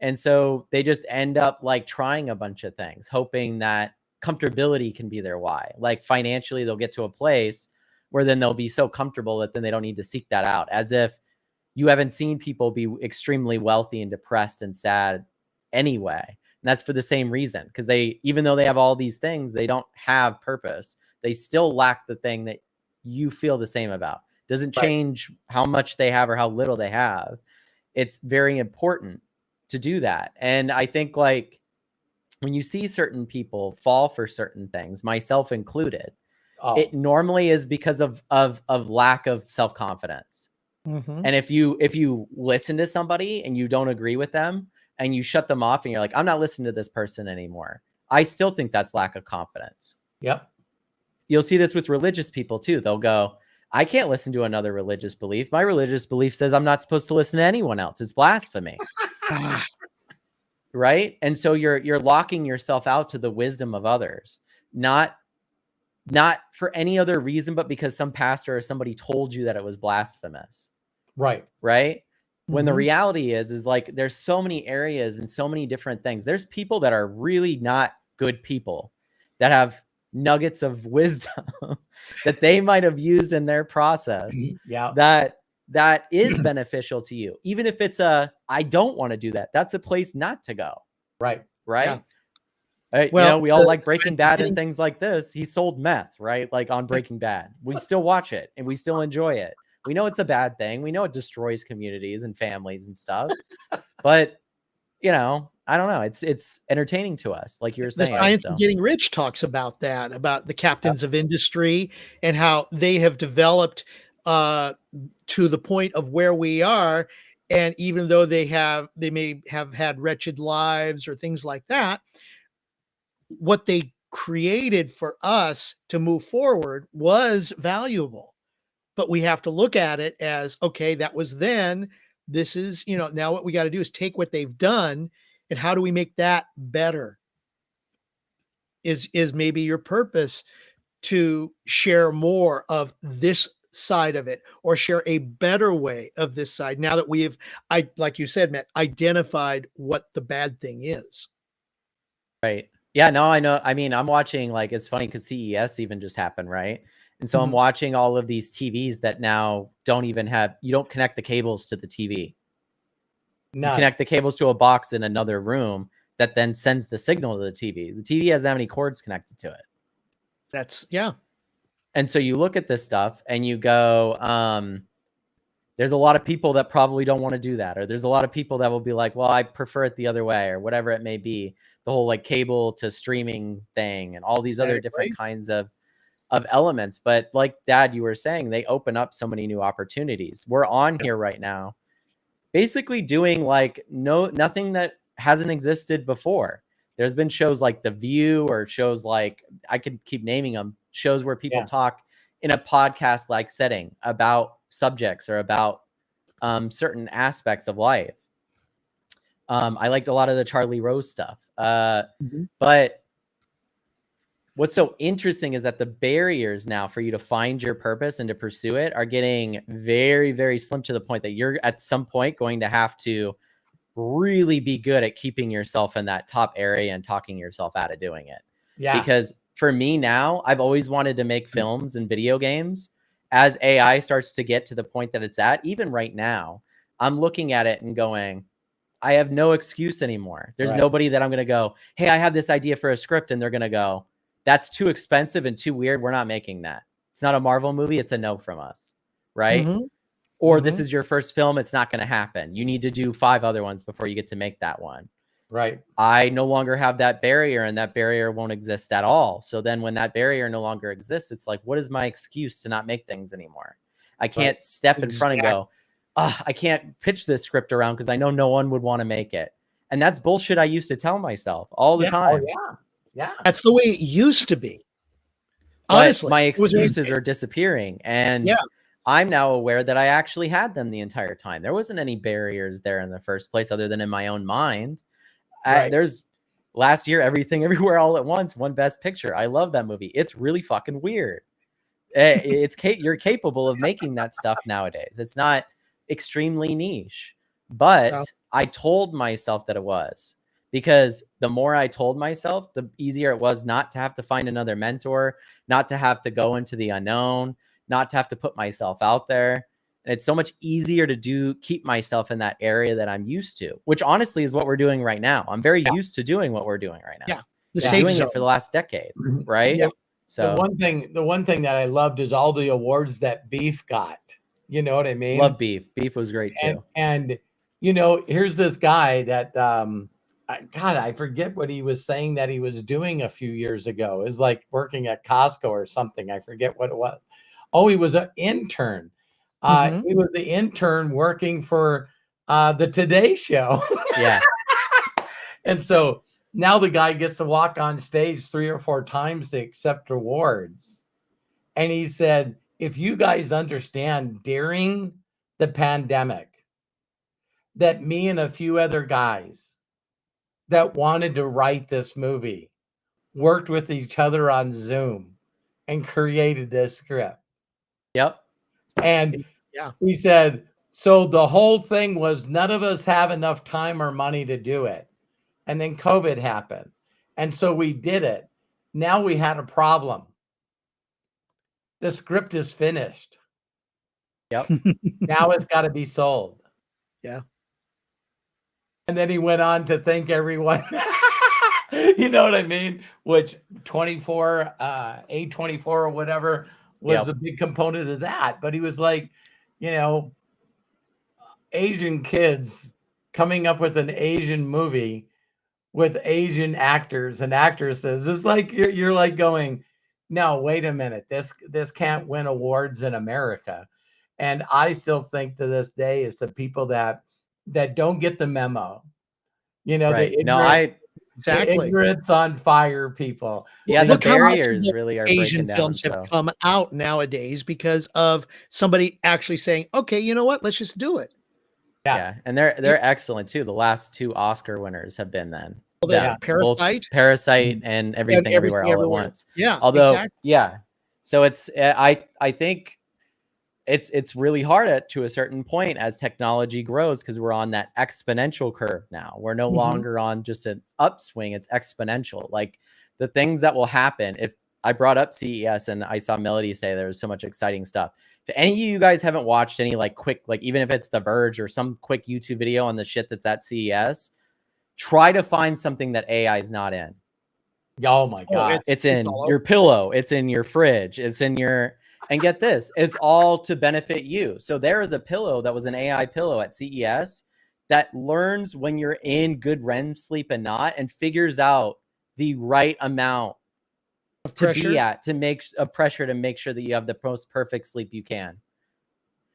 And so they just end up like trying a bunch of things, hoping that comfortability can be their why. Like financially, they'll get to a place where then they'll be so comfortable that then they don't need to seek that out, as if you haven't seen people be extremely wealthy and depressed and sad anyway. And that's for the same reason, because even though they have all these things, they don't have purpose. They still lack the thing that you feel the same about. Doesn't change how much they have or how little they have. It's very important to do that. And I think like when you see certain people fall for certain things, myself included, it normally is because of lack of self-confidence. Mm-hmm. And if you listen to somebody and you don't agree with them and you shut them off and you're like, I'm not listening to this person anymore, I still think that's lack of confidence. Yep. You'll see this with religious people too. They'll go, I can't listen to another religious belief. My religious belief says I'm not supposed to listen to anyone else. It's blasphemy. Right? And so you're locking yourself out to the wisdom of others, not for any other reason, but because some pastor or somebody told you that it was blasphemous. Right. Right. When the reality is like, there's so many areas and so many different things. There's people that are really not good people that have nuggets of wisdom that they might have used in their process. Yeah. That is beneficial to you. Even if it's I don't want to do that. That's a place not to go. Right. Right. Yeah. Well, we all like Breaking Bad and things like this. He sold meth, right? Like on Breaking Bad. We still watch it and we still enjoy it. We know it's a bad thing. We know it destroys communities and families and stuff. But, I don't know. It's entertaining to us, like you were The saying. Science So of Getting Rich talks about that, about the captains of industry and how they have developed to the point of where we are. And even though they may have had wretched lives or things like that, what they created for us to move forward was valuable. But we have to look at it as, okay, that was then. This is, now what we got to do is take what they've done and how do we make that better? Is maybe your purpose to share more of this side of it or share a better way of this side now that like you said, Matt, identified what the bad thing is. right. Yeah, no, I know. I mean, I'm watching, like, it's funny because CES even just happened, right? And so I'm watching all of these TVs that now you don't connect the cables to the TV. You connect the cables to a box in another room that then sends the signal to the TV. The TV doesn't have any cords connected to it. Yeah. And so you look at this stuff and you go, there's a lot of people that probably don't want to do that. Or there's a lot of people that will be like, well, I prefer it the other way, or whatever it may be. The whole like cable to streaming thing and all these other different kinds of elements. But like Dad, you were saying, they open up so many new opportunities. We're on here right now, basically doing like nothing that hasn't existed before. There's been shows like The View, or shows like, I could keep naming them, shows where people talk in a podcast like setting about subjects or about certain aspects of life. I liked a lot of the Charlie Rose stuff. But what's so interesting is that the barriers now for you to find your purpose and to pursue it are getting very, very slim, to the point that you're at some point going to have to really be good at keeping yourself in that top area and talking yourself out of doing it. Yeah. Because for me now, I've always wanted to make films and video games. As AI starts to get to the point that it's at, even right now, I'm looking at it and going, I have no excuse anymore. There's nobody that I'm going to go, hey, I have this idea for a script. And they're going to go, that's too expensive and too weird. We're not making that. It's not a Marvel movie. It's a no from us. Right. Or this is your first film. It's not going to happen. You need to do 5 other ones before you get to make that one. Right. I no longer have that barrier, and that barrier won't exist at all. So then when that barrier no longer exists, it's like, what is my excuse to not make things anymore? I can't step in front and go, I can't pitch this script around because I know no one would want to make it. And that's bullshit I used to tell myself all the time. Yeah. That's the way it used to be. Honestly, but my excuses are disappearing. And I'm now aware that I actually had them the entire time. There wasn't any barriers there in the first place, other than in my own mind. There's last year, Everything Everywhere All at Once won Best Picture. I love that movie. It's really fucking weird. You're capable of making that stuff nowadays. It's not extremely niche, but I told myself that it was, because the more I told myself, the easier it was not to have to find another mentor, not to have to go into the unknown, not to have to put myself out there. And it's so much easier to keep myself in that area that I'm used to, which honestly is what we're doing right now. I'm very used to doing what we're doing right now. Doing it for the last decade. Right. Yeah. So the one thing that I loved is all the awards that Beef got. You know what I mean? Love Beef. Beef was great too. And you know, here's this guy that, I forget what he was saying that he was doing a few years ago. It was like working at Costco or something. I forget what it was. Oh, he was an intern. He was the intern working for the Today Show. Yeah. And so now the guy gets to walk on stage 3 or 4 times to accept awards. And he said, if you guys understand, during the pandemic, that me and a few other guys that wanted to write this movie worked with each other on Zoom and created this script. Yep. And he said, so the whole thing was none of us have enough time or money to do it. And then COVID happened. And so we did it. Now we had a problem. The script is finished. Yep. Now it's got to be sold. Yeah. And then he went on to thank everyone. You know what I mean? Which A24 or whatever was a big component of that. But he was like, you know, Asian kids coming up with an Asian movie with Asian actors and actresses. It's like you're like going, no, wait a minute. This can't win awards in America. And I still think to this day is the people that don't get the memo. You know, Right. the No, Exactly. ignorance on fire people. Yeah, the Look how much of barriers the really are Asian breaking down. films have So come out nowadays because of somebody actually saying, "Okay, you know what? Let's just do it." yeah, and they're excellent too. The last 2 Oscar winners have been them. Yeah, Both Parasite Parasite and Everything Everywhere All at Once. Yeah, Although, exactly. yeah. So it's I think it's really hard to a certain point as technology grows, because we're on that exponential curve now. We're no longer on just an upswing, it's exponential. Like the things that will happen. If I brought up CES and I saw Melody say there was so much exciting stuff. If any of you guys haven't watched any like quick, like even if it's The Verge or some quick YouTube video on the shit that's at CES, try to find something that AI is not in. Oh my God. It's in your pillow. It's in your fridge. It's in your, and get this, it's all to benefit you. So there is a pillow that was an AI pillow at CES that learns when you're in good REM sleep and not, and figures out the right amount of to pressure? be at, to make a pressure, to make sure that you have the most perfect sleep you can.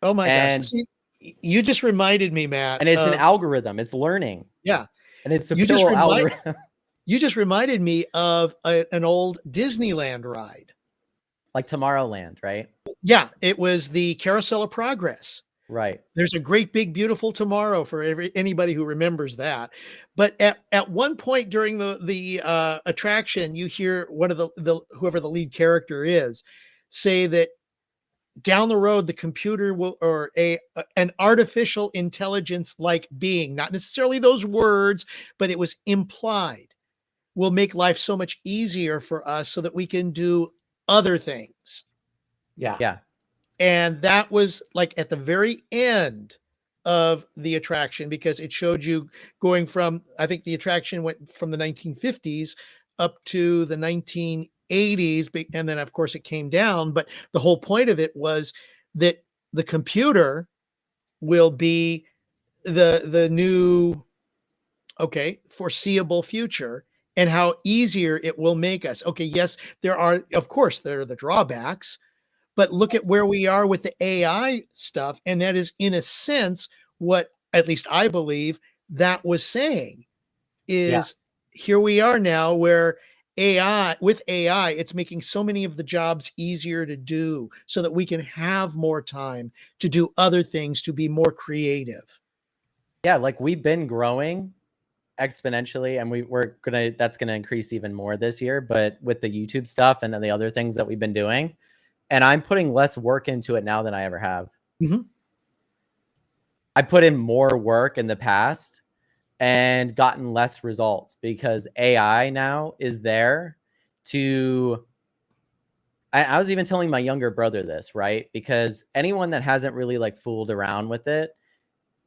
Oh my gosh. See, you just reminded me, Matt. And it's an algorithm. It's learning. Yeah. And it's a pillow algorithm. You just reminded me of an old Disneyland ride. Like Tomorrowland, right? Yeah, it was the Carousel of Progress. Right. There's a great big beautiful tomorrow for anybody who remembers that. But at one point during the attraction, you hear one of the whoever the lead character is say that down the road the computer will, or an artificial intelligence like being, not necessarily those words, but it was implied, will make life so much easier for us so that we can do other things. Yeah. Yeah. And that was like at the very end of the attraction, because it showed you going from, I think the attraction went from the 1950s up to the 1980s. And then of course it came down, but the whole point of it was that the computer will be the new, foreseeable future, and how easier it will make us. Okay, yes, there are the drawbacks, but look at where we are with the AI stuff. And that is, in a sense, what at least I believe that was saying is, here we are now where with AI, it's making so many of the jobs easier to do so that we can have more time to do other things, to be more creative. Yeah, like we've been growing exponentially, and that's gonna increase even more this year, but with the YouTube stuff and then the other things that we've been doing, and I'm putting less work into it now than I ever have. I put in more work in the past and gotten less results because AI now is there to, I was even telling my younger brother this, right? Because anyone that hasn't really like fooled around with it,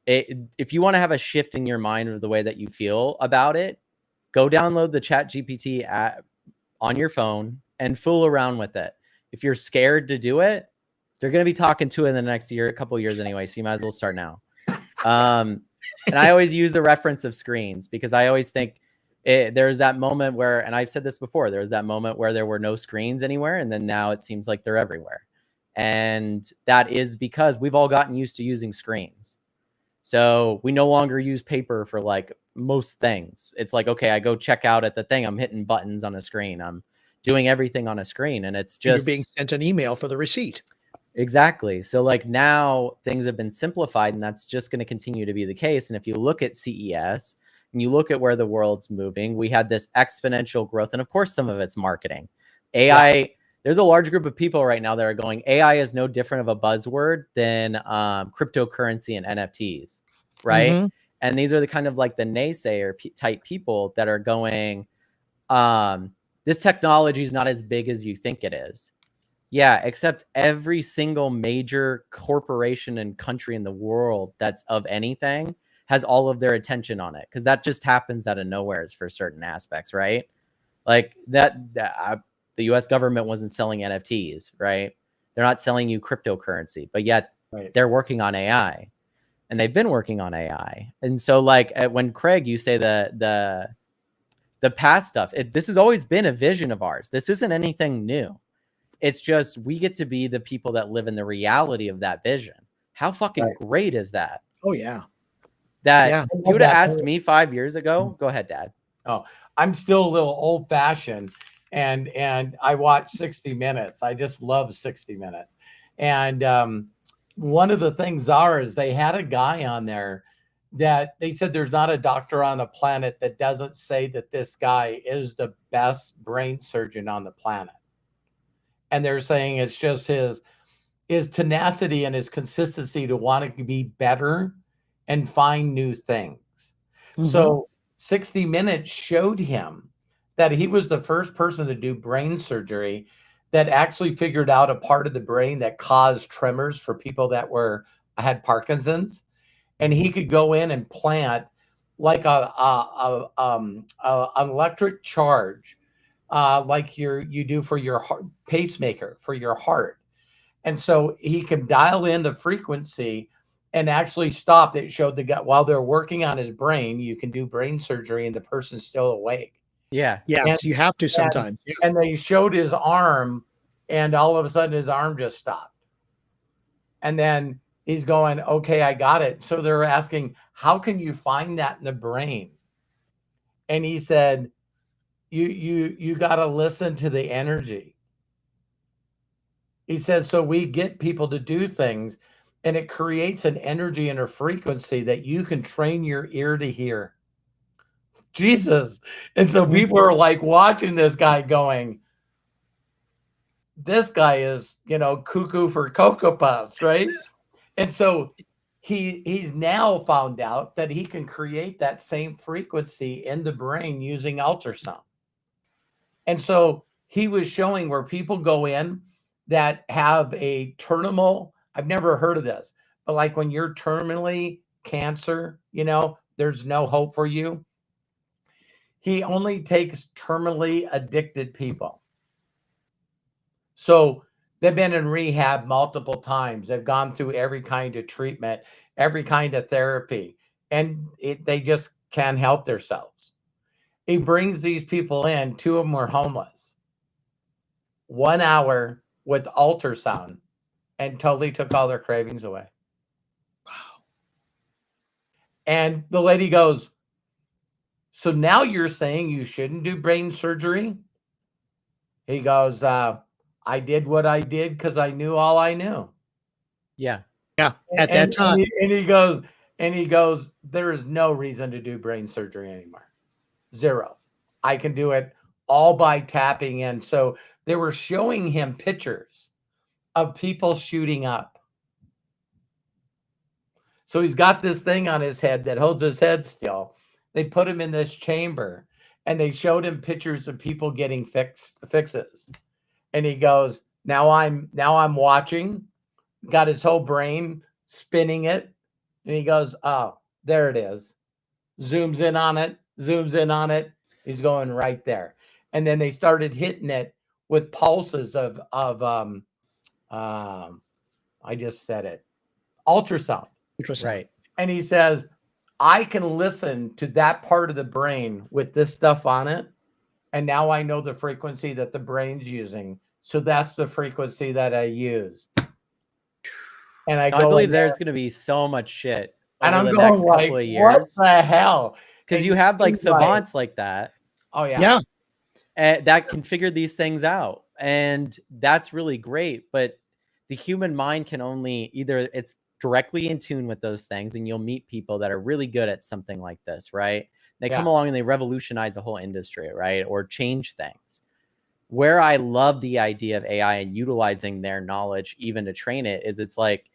if you want to have a shift in your mind of the way that you feel about it, go download the ChatGPT app on your phone and fool around with it. If you're scared to do it, they're going to be talking to it in the next year, a couple years anyway. So you might as well start now. And I always use the reference of screens because I always think there's that moment where, and I've said this before, there was that moment where there were no screens anywhere. And then now it seems like they're everywhere. And that is because we've all gotten used to using screens. So we no longer use paper for like most things. It's like, okay, I go check out at the thing. I'm hitting buttons on a screen. I'm doing everything on a screen, and it's just you're being sent an email for the receipt. Exactly. So like now things have been simplified, and that's just going to continue to be the case. And if you look at CES and you look at where the world's moving, we had this exponential growth. And of course, some of it's marketing. AI, there's a large group of people right now that are going, AI is no different of a buzzword than cryptocurrency and NFTs, right? And these are the kind of like the naysayer type people that are going, this technology is not as big as you think it is. Yeah, except every single major corporation and country in the world that's of anything has all of their attention on it, because that just happens out of nowhere for certain aspects, right? Like the US government wasn't selling NFTs, right? They're not selling you cryptocurrency, but yet they're working on AI, and they've been working on AI. And so like when Craig, you say the the past stuff. This has always been a vision of ours. This isn't anything new. It's just we get to be the people that live in the reality of that vision. How fucking great is that? Oh, yeah. If you would have asked me 5 years ago, go ahead, Dad. Oh, I'm still a little old fashioned, and I watch 60 Minutes. I just love 60 Minutes. And one of the things is they had a guy on there that they said there's not a doctor on the planet that doesn't say that this guy is the best brain surgeon on the planet. And they're saying it's just his tenacity and his consistency to want to be better and find new things. Mm-hmm. So 60 Minutes showed him that he was the first person to do brain surgery that actually figured out a part of the brain that caused tremors for people that had Parkinson's. And he could go in and plant like an electric charge, like you do for your heart, pacemaker for your heart. And so he can dial in the frequency and actually stop. It showed the guy while they're working on his brain, you can do brain surgery and the person's still awake. Yeah. Yes, you have to sometimes. And they showed his arm, and all of a sudden his arm just stopped. And then he's going, okay, I got it. So they're asking, how can you find that in the brain? And he said, you got to listen to the energy. He says, so we get people to do things, and it creates an energy and a frequency that you can train your ear to hear. Jesus. And so people are like watching this guy going, this guy is, cuckoo for Cocoa Puffs, right? And so he's now found out that he can create that same frequency in the brain using ultrasound. And so he was showing where people go in that have a terminal, I've never heard of this, but like when you're terminally cancer, there's no hope for you. He only takes terminally addicted people. So they've been in rehab multiple times. They've gone through every kind of treatment, every kind of therapy, and they just can't help themselves. He brings these people in. 2 of them were homeless. 1 hour with ultrasound and totally took all their cravings away. Wow. And the lady goes, so now you're saying you shouldn't do brain surgery? He goes, I did what I did because I knew all I knew. Yeah. Yeah. At that time. And he goes, there is no reason to do brain surgery anymore. Zero. I can do it all by tapping in. So they were showing him pictures of people shooting up. So he's got this thing on his head that holds his head still. They put him in this chamber and they showed him pictures of people getting fixes. And he goes, now I'm watching, got his whole brain spinning it. And he goes, oh, there it is. Zooms in on it. He's going right there. And then they started hitting it with pulses of I just said it, ultrasound. Right. And he says, I can listen to that part of the brain with this stuff on it. And now I know the frequency that the brain's using. So that's the frequency that I use. And I believe there's going to be so much shit over the next couple of years. What the hell? Because you have like savants like that. Oh, yeah. Yeah. That can figure these things out. And that's really great. But the human mind can only it's directly in tune with those things. And you'll meet people that are really good at something like this, right? They come along and they revolutionize the whole industry, right? Or change things. Where I love the idea of AI and utilizing their knowledge even to train it is it's like,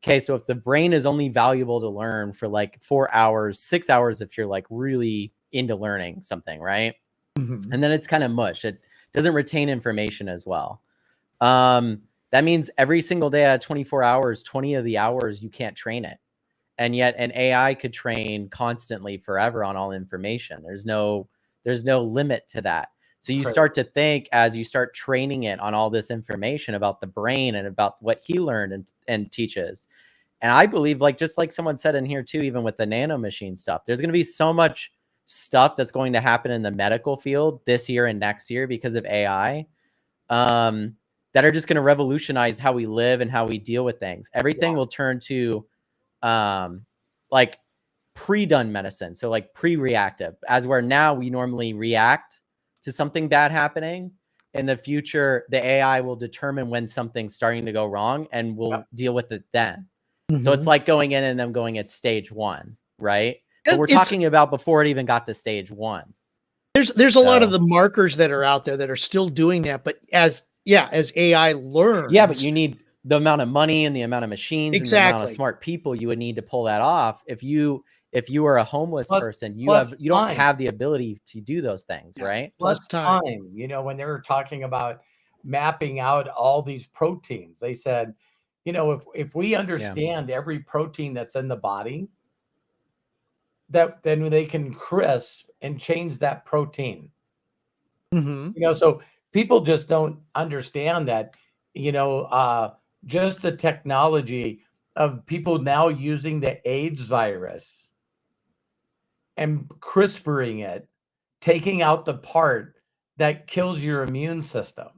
okay, so if the brain is only valuable to learn for like 4 hours, 6 hours, if you're like really into learning something, right? Mm-hmm. And then it's kind of mush. It doesn't retain information as well. That means every single day out of 24 hours, 20 of the hours, you can't train it. And yet an AI could train constantly forever on all information. There's no limit to that. So you start to think as you start training it on all this information about the brain and about what he learned and teaches. And I believe, like, just like someone said in here too, even with the nano machine stuff, there's going to be so much stuff that's going to happen in the medical field this year and next year because of AI, that are just going to revolutionize how we live and how we deal with things. Everything will turn to like pre-done medicine. So like pre-reactive, as where now we normally react to something bad happening. In the future, the AI will determine when something's starting to go wrong and we'll deal with it then. So it's like going in and them going at stage 1, right? But we're talking about before it even got to stage 1. There's a lot of the markers that are out there that are still doing that, but as AI learns. Yeah, but you need the amount of money and the amount of machines and the amount of smart people you would need to pull that off. If you are a homeless person, you don't have the ability to do those things, right? Plus time. You know, when they were talking about mapping out all these proteins, they said, you know, if we understand every protein that's in the body, that then they can crisp and change that protein. You know, so people just don't understand that, you know, just the technology of people now using the AIDS virus and CRISPRing it, taking out the part that kills your immune system.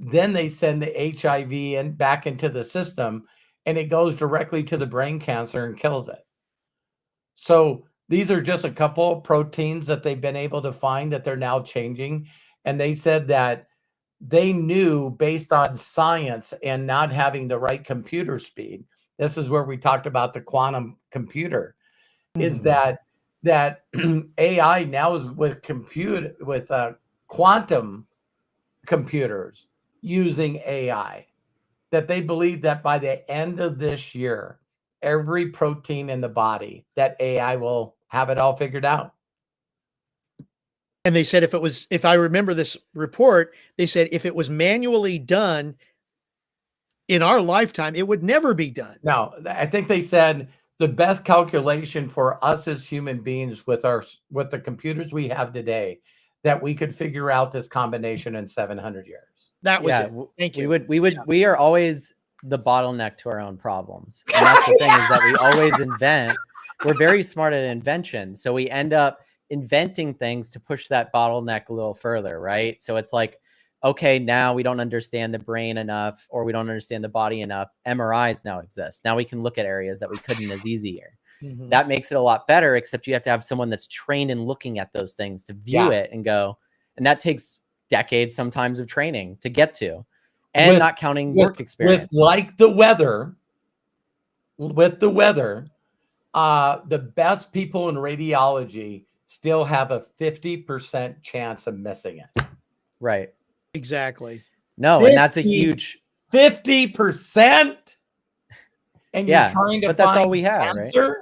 Then they send the HIV back into the system and it goes directly to the brain cancer and kills it. So these are just a couple of proteins that they've been able to find that they're now changing. And they said that they knew based on science and not having the right computer speed. This is where we talked about the quantum computer, is that AI now is with quantum computers using AI, that they believe that by the end of this year, every protein in the body, that AI will have it all figured out. And they said if I remember this report, they said if it was manually done in our lifetime, it would never be done. No, I think they said the best calculation for us as human beings with the computers we have today, that we could figure out this combination in 700 years. That was it. Thank you. We are always the bottleneck to our own problems. And that's the thing, is that we always invent. We're very smart at invention. So we end up inventing things to push that bottleneck a little further, right? So it's like, okay, now we don't understand the brain enough, or we don't understand the body enough. MRIs now exist. Now we can look at areas that we couldn't as easier. That makes it a lot better, except you have to have someone that's trained in looking at those things to view it and go, and that takes decades sometimes of training to get to, and not counting work experience. Like the weather, the best people in radiology still have a 50% chance of missing it. Right. Exactly. No, and that's a huge 50%. And you're trying to but that's all we have, cancer? Right?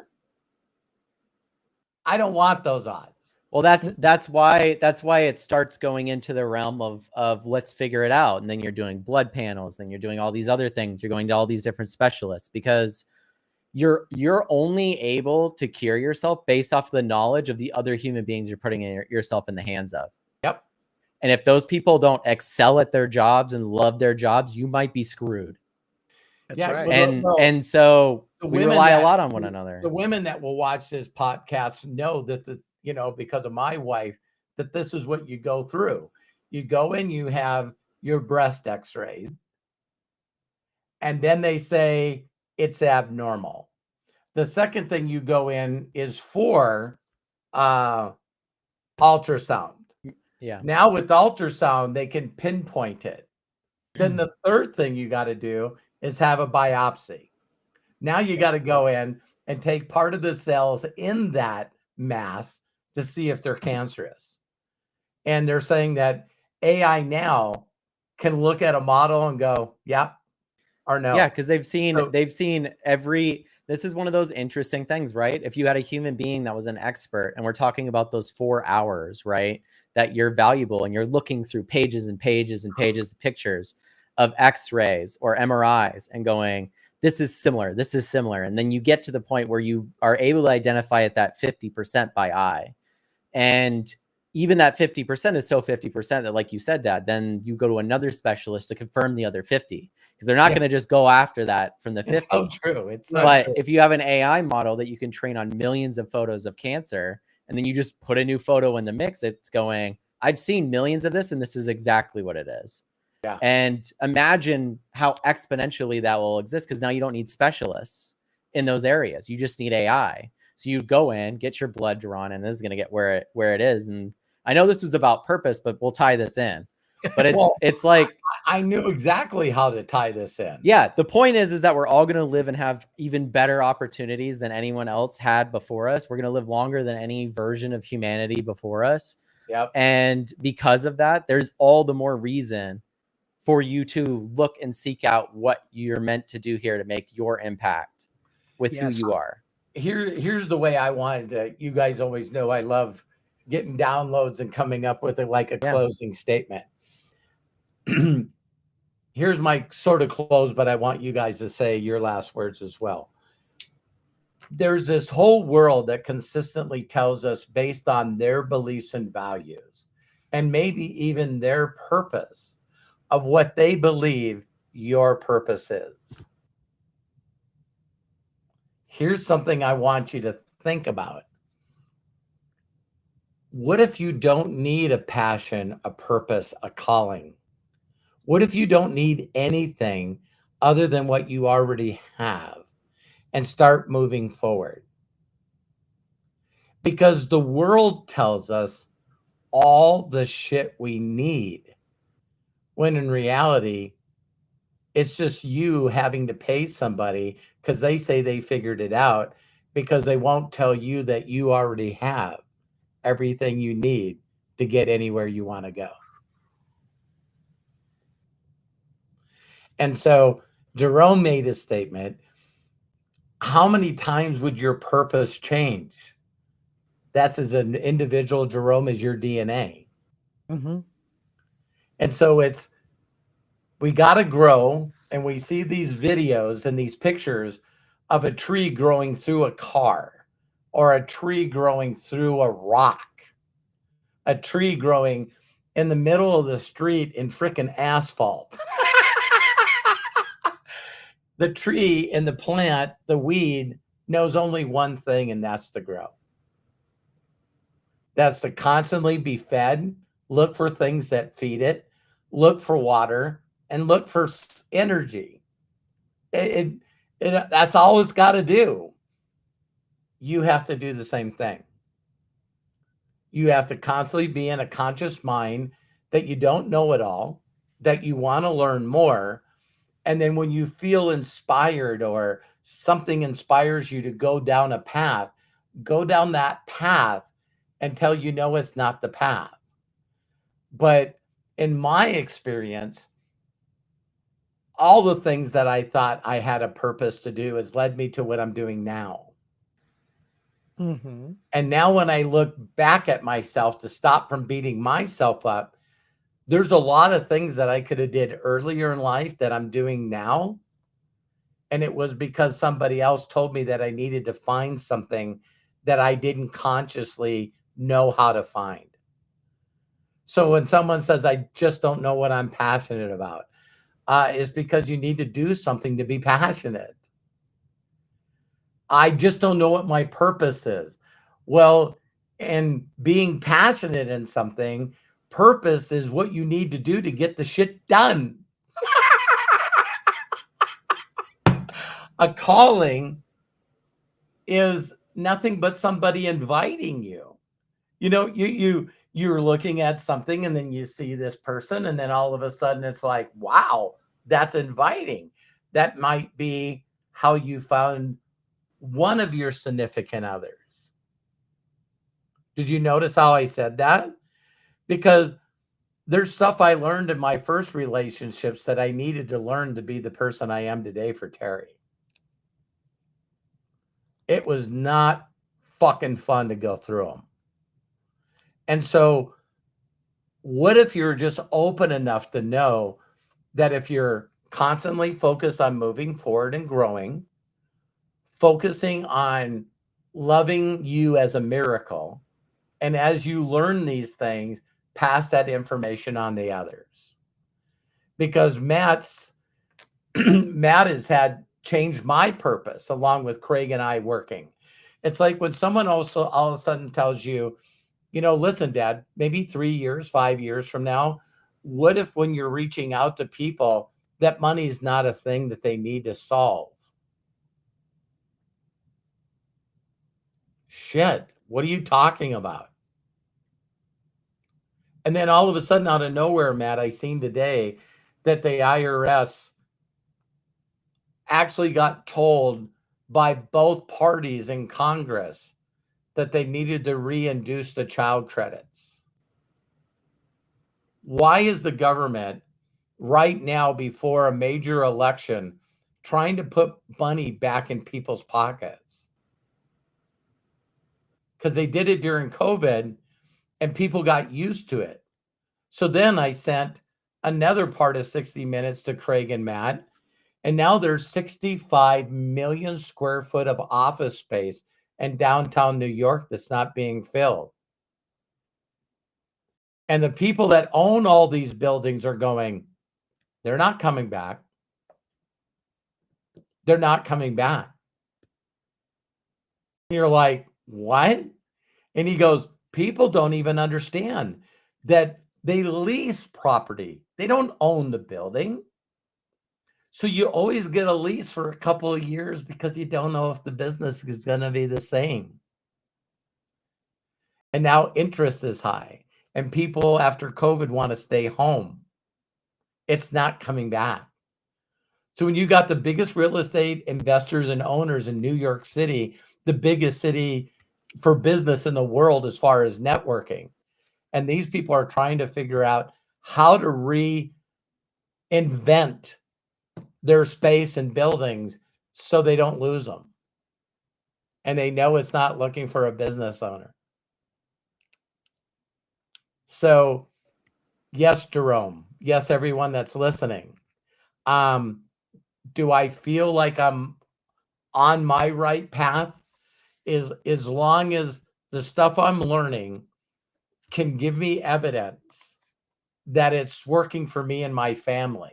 I don't want those odds. Well, that's why it starts going into the realm of let's figure it out. And then you're doing blood panels, then you're doing all these other things. You're going to all these different specialists, because you're only able to cure yourself based off the knowledge of the other human beings you're putting yourself in the hands of. Yep. And if those people don't excel at their jobs and love their jobs, you might be screwed. That's right. And so we rely a lot on one another. The women that will watch this podcast know that because of my wife, that this is what you go through. You go in, you have your breast x-ray, and then they say it's abnormal. The second thing you go in is for ultrasound. Yeah. Now with ultrasound, they can pinpoint it. Then the third thing you got to do is have a biopsy. Now you got to go in and take part of the cells in that mass to see if they're cancerous. And they're saying that AI now can look at a model and go, yeah or no. Yeah, because they've seen this is one of those interesting things, right? If you had a human being that was an expert, and we're talking about those 4 hours, right, that you're valuable, and you're looking through pages and pages and pages of pictures of x-rays or MRIs and going, this is similar, this is similar. And then you get to the point where you are able to identify at that 50% by eye. And even that 50% is so 50% that, like you said, Dad, then you go to another specialist to confirm the other 50, because they're not going to just go after that from the 50. It's so true. But if you have an AI model that you can train on millions of photos of cancer, and then you just put a new photo in the mix, it's going, I've seen millions of this and this is exactly what it is. Yeah. And imagine how exponentially that will exist, because now you don't need specialists in those areas. You just need AI. So you go in, get your blood drawn, and this is going to get where it is. And I know this was about purpose, but we'll tie this in. But it's like, I knew exactly how to tie this in. Yeah. The point is that we're all going to live and have even better opportunities than anyone else had before us. We're going to live longer than any version of humanity before us. Yep. And because of that, there's all the more reason for you to look and seek out what you're meant to do here to make your impact with who you are. Here's the way I wanted to, you guys always know I love getting downloads and coming up with a closing statement. Here's my sort of close, but I want you guys to say your last words as well. There's this whole world that consistently tells us, based on their beliefs and values, and maybe even their purpose, of what they believe your purpose is. Here's something I want you to think about. What if you don't need a passion, a purpose, a calling? What if you don't need anything other than what you already have, and start moving forward? Because the world tells us all the shit we need, when in reality, it's just you having to pay somebody because they say they figured it out, because they won't tell you that you already have everything you need to get anywhere you want to go. And so Jerome made a statement. How many times would your purpose change? That's as an individual, Jerome, is your DNA. Mm-hmm. And so we got to grow, and we see these videos and these pictures of a tree growing through a car, or a tree growing through a rock, a tree growing in the middle of the street in frickin' asphalt. The tree and the plant, the weed, knows only one thing, and that's to grow. That's to constantly be fed, look for things that feed it, look for water, and look for energy. That's all it's got to do. You have to do the same thing. You have to constantly be in a conscious mind that you don't know it all, that you want to learn more. And then when you feel inspired, or something inspires you to go down a path, go down that path until you know it's not the path. But in my experience, all the things that I thought I had a purpose to do has led me to what I'm doing now. Mm-hmm. And now when I look back at myself, to stop from beating myself up, there's a lot of things that I could have did earlier in life that I'm doing now. And it was because somebody else told me that I needed to find something that I didn't consciously know how to find. So when someone says, I just don't know what I'm passionate about, it's because you need to do something to be passionate. I just don't know what my purpose is. Well, and being passionate in something, purpose is what you need to do to get the shit done. A calling is nothing but somebody inviting you. You know, you're looking at something, and then you see this person, and then all of a sudden it's like, wow, that's inviting. That might be how you found one of your significant others. Did you notice how I said that? Because there's stuff I learned in my first relationships that I needed to learn to be the person I am today for Terry. It was not fucking fun to go through them. And so what if you're just open enough to know that if you're constantly focused on moving forward and growing, focusing on loving you as a miracle, and as you learn these things, pass that information on to others. Because Matt has had changed my purpose, along with Craig and I working. It's like when someone also all of a sudden tells you, you know, listen, Dad, maybe 3 years, 5 years from now, what if when you're reaching out to people, that money's not a thing that they need to solve? Shit, what are you talking about? And then all of a sudden, out of nowhere, Matt, I seen today that the IRS actually got told by both parties in Congress that they needed to reintroduce the child credits. Why is the government right now before a major election trying to put money back in people's pockets? Because they did it during COVID and people got used to it. So then I sent another part of 60 Minutes to Craig and Matt, and now there's 65 million square foot of office space in downtown New York that's not being filled. And the people that own all these buildings are going, they're not coming back. They're not coming back. And you're like, what? And he goes, people don't even understand that they lease property. They don't own the building. So you always get a lease for a couple of years because you don't know if the business is going to be the same. And now interest is high, and people after COVID want to stay home. It's not coming back. So when you got the biggest real estate investors and owners in New York City, the biggest city for business in the world as far as networking, and these people are trying to figure out how to reinvent their space and buildings so they don't lose them. And they know it's not looking for a business owner. So yes, Jerome. Yes, everyone that's listening. Do I feel like I'm on my right path? Is as long as the stuff I'm learning can give me evidence that it's working for me and my family,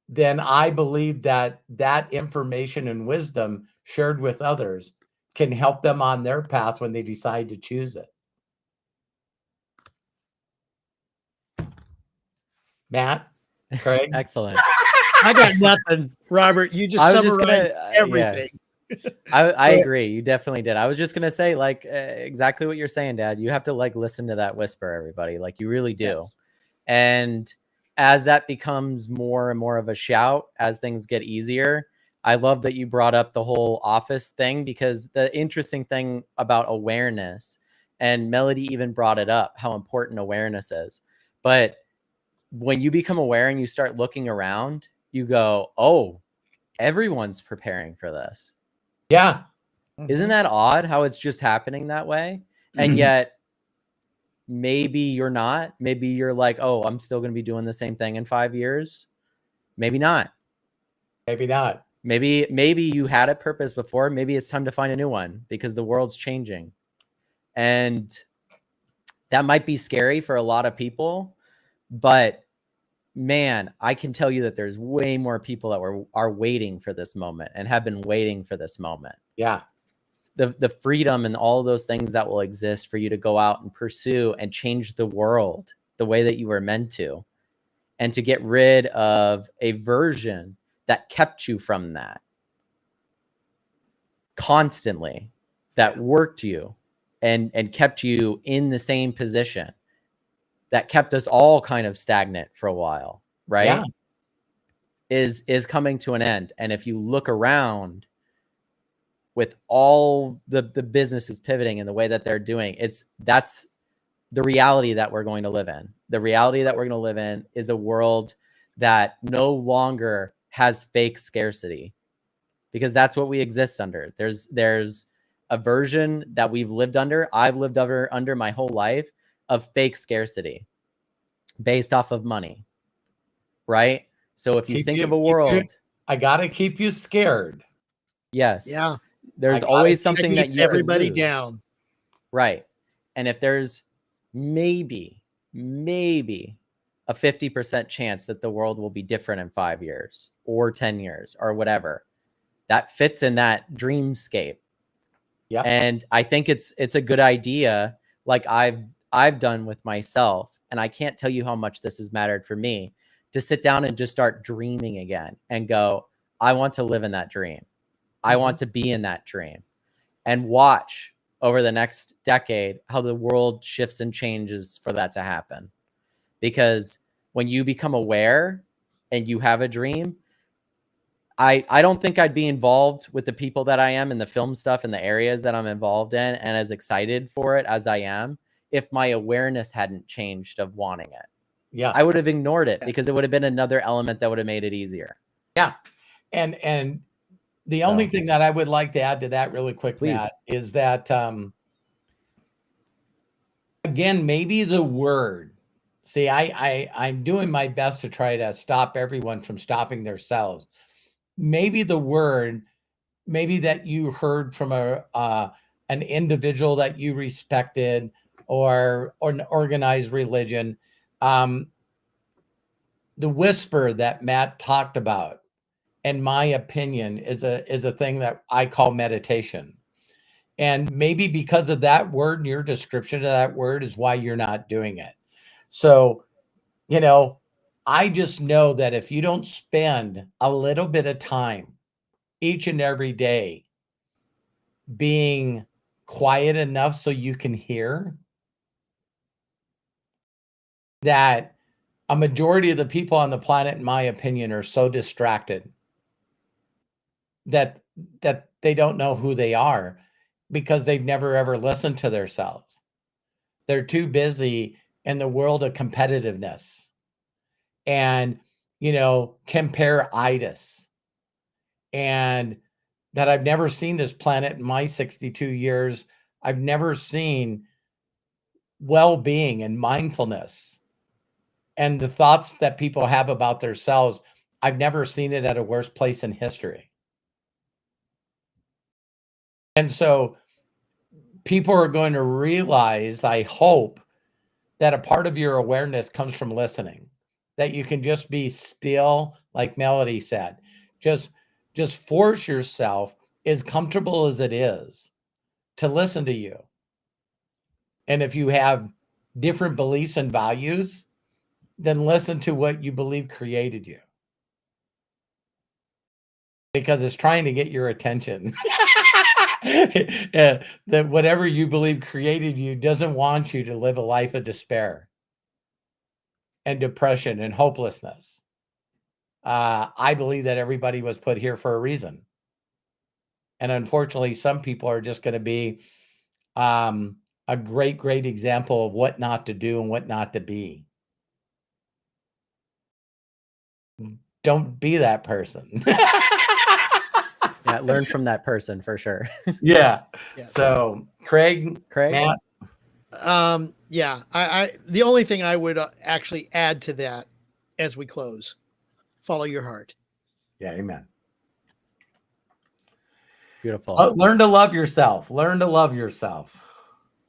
then I believe that that information and wisdom shared with others can help them on their path when they decide to choose it. Matt, Craig? Excellent. I got nothing, Robert. You just summarized everything. Yeah. I agree. You definitely did. I was just gonna say, like, exactly what you're saying, Dad. You have to like listen to that whisper, everybody. Like, you really do. Yes. And as that becomes more and more of a shout, as things get easier, I love that you brought up the whole office thing, because the interesting thing about awareness, and Melody even brought it up, how important awareness is. But when you become aware and you start looking around, you go, oh, everyone's preparing for this. Yeah. Isn't that odd how it's just happening that way? And yet maybe you're not. Maybe you're like, oh, I'm still going to be doing the same thing in 5 years. Maybe not. Maybe not. Maybe you had a purpose before. Maybe it's time to find a new one because the world's changing. And that might be scary for a lot of people, but man, I can tell you that there's way more people that are waiting for this moment and have been waiting for this moment. Yeah. The freedom and all of those things that will exist for you to go out and pursue and change the world the way that you were meant to, and to get rid of a version that kept you from that constantly, that worked you and kept you in the same position, that kept us all kind of stagnant for a while, right? Yeah. Is coming to an end. And if you look around with all the businesses pivoting in the way that they're doing, that's the reality that we're going to live in. The reality that we're going to live in is a world that no longer has fake scarcity, because that's what we exist under. There's a version that we've lived under. I've lived under my whole life of fake scarcity based off of money, right? So if you think of a world, I gotta keep you scared. Yes. Yeah. There's always something that you everybody could lose. Down. Right. And if there's maybe a 50% chance that the world will be different in 5 years or 10 years or whatever, that fits in that dreamscape. Yeah. And I think it's a good idea, like I've done with myself, and I can't tell you how much this has mattered for me, to sit down and just start dreaming again and go, I want to live in that dream. I want to be in that dream, and watch over the next decade how the world shifts and changes for that to happen. Because when you become aware and you have a dream, I don't think I'd be involved with the people that I am in the film stuff and the areas that I'm involved in and as excited for it as I am if my awareness hadn't changed of wanting it. Yeah. I would have ignored it because it would have been another element that would have made it easier. Yeah. And the only thing that I would like to add to that really quick, Please. Matt, is that, again, maybe the word, see, I'm doing my best to try to stop everyone from stopping themselves. Maybe the word, maybe that you heard from an individual that you respected, or an organized religion, the whisper that Matt talked about, in my opinion, is a thing that I call meditation. And maybe because of that word and your description of that word is why you're not doing it. So, I just know that if you don't spend a little bit of time each and every day being quiet enough so you can hear, that a majority of the people on the planet, in my opinion, are so distracted that they don't know who they are because they've never ever listened to themselves. They're too busy in the world of competitiveness and, compare-itis. And that I've never seen this planet in my 62 years. I've never seen well-being and mindfulness and the thoughts that people have about themselves. I've never seen it at a worse place in history. And so people are going to realize, I hope, that a part of your awareness comes from listening, that you can just be still, like Melody said, just force yourself, as comfortable as it is, to listen to you. And if you have different beliefs and values, then listen to what you believe created you, because it's trying to get your attention. That whatever you believe created you doesn't want you to live a life of despair and depression and hopelessness. I believe that everybody was put here for a reason. And unfortunately, some people are just going to be a great example of what not to do and what not to be. Don't be that person. Yeah, learn from that person for sure. Yeah. So, Craig, Matt. Yeah, I the only thing I would actually add to that as we close, follow your heart. Yeah, amen. Beautiful. Learn to love yourself. Learn to love yourself.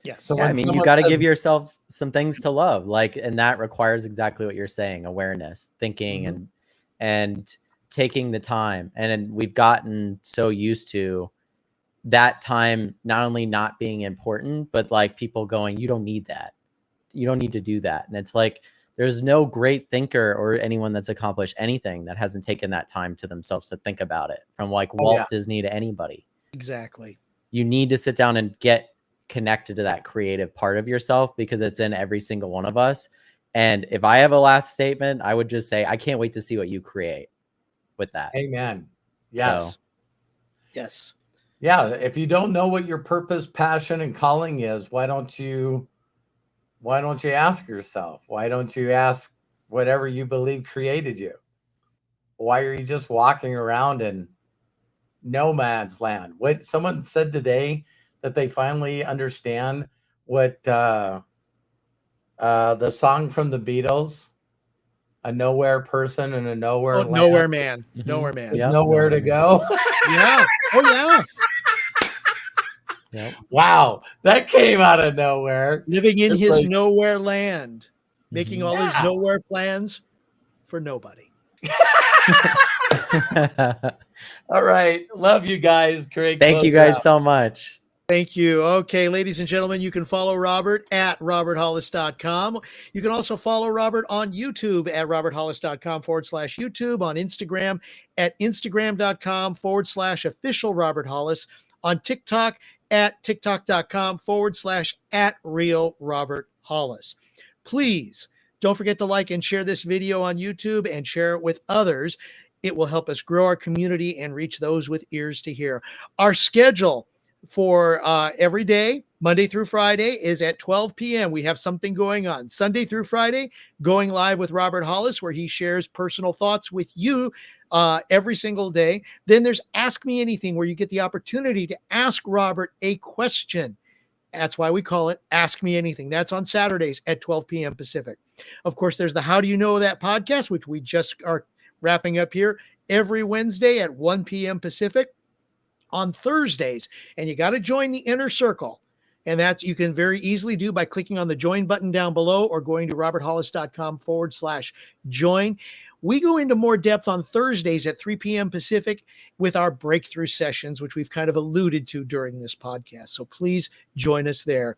Yes. So yeah, you got to give yourself some things to love, and that requires exactly what you're saying: awareness, thinking, and taking the time. And we've gotten so used to that time not only not being important, but people going, you don't need that. You don't need to do that. And it's like, there's no great thinker or anyone that's accomplished anything that hasn't taken that time to themselves to think about it, from Walt Disney to anybody. Exactly. You need to sit down and get connected to that creative part of yourself, because it's in every single one of us. And if I have a last statement, I would just say, I can't wait to see what you create with that. Amen. Yes. Yes. Yeah. If you don't know what your purpose, passion, and calling is, why don't you ask yourself? Why don't you ask whatever you believe created you? Why are you just walking around in no man's land? What someone said today, that they finally understand what the song from the Beatles, a nowhere person and a nowhere land. Nowhere man. Nowhere man. Yep. Nowhere to go. Yeah. Oh yeah. Yep. Wow, that came out of nowhere. Living in his nowhere land, making all his Yeah. nowhere plans for nobody. All right. Love you guys. Great. Thank you guys so much. Thank you. Okay, ladies and gentlemen, you can follow Robert at roberthollis.com. You can also follow Robert on YouTube at roberthollis.com/YouTube, on Instagram at instagram.com/official Robert Hollis, on TikTok at tiktok.com/@real Robert Hollis. Please don't forget to like and share this video on YouTube and share it with others. It will help us grow our community and reach those with ears to hear. Our schedule for every day, Monday through Friday, is at 12 p.m. We have something going on. Sunday through Friday, going live with Robert Hollis, where he shares personal thoughts with you every single day. Then there's Ask Me Anything, where you get the opportunity to ask Robert a question. That's why we call it Ask Me Anything. That's on Saturdays at 12 p.m. Pacific. Of course, there's the How Do You Know That podcast, which we just are wrapping up here every Wednesday at 1 p.m. Pacific. On Thursdays, and you got to join the inner circle. And that's, you can very easily do by clicking on the join button down below or going to roberthollis.com/join. We go into more depth on Thursdays at 3 p.m. Pacific with our breakthrough sessions, which we've kind of alluded to during this podcast. So please join us there.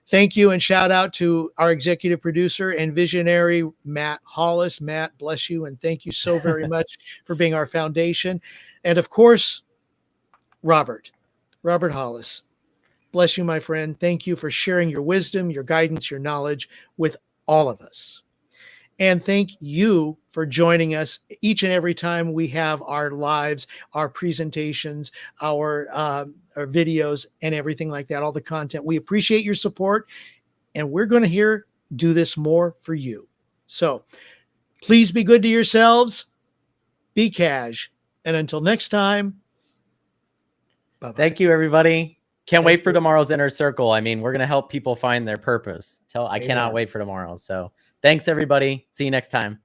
Thank you, and shout out to our executive producer and visionary, Matt Hollis. Matt, bless you, and thank you so very much for being our foundation. And of course, Robert Hollis, bless you, my friend. Thank you for sharing your wisdom, your guidance, your knowledge with all of us. And thank you for joining us each and every time we have our lives, our presentations, our videos, and everything like that, all the content. We appreciate your support, and we're going to do this more for you. So please be good to yourselves, be cash, and until next time, bye-bye. Thank you, everybody. Can't wait for tomorrow's inner circle. I mean, we're going to help people find their purpose. I cannot wait for tomorrow. So thanks, everybody. See you next time.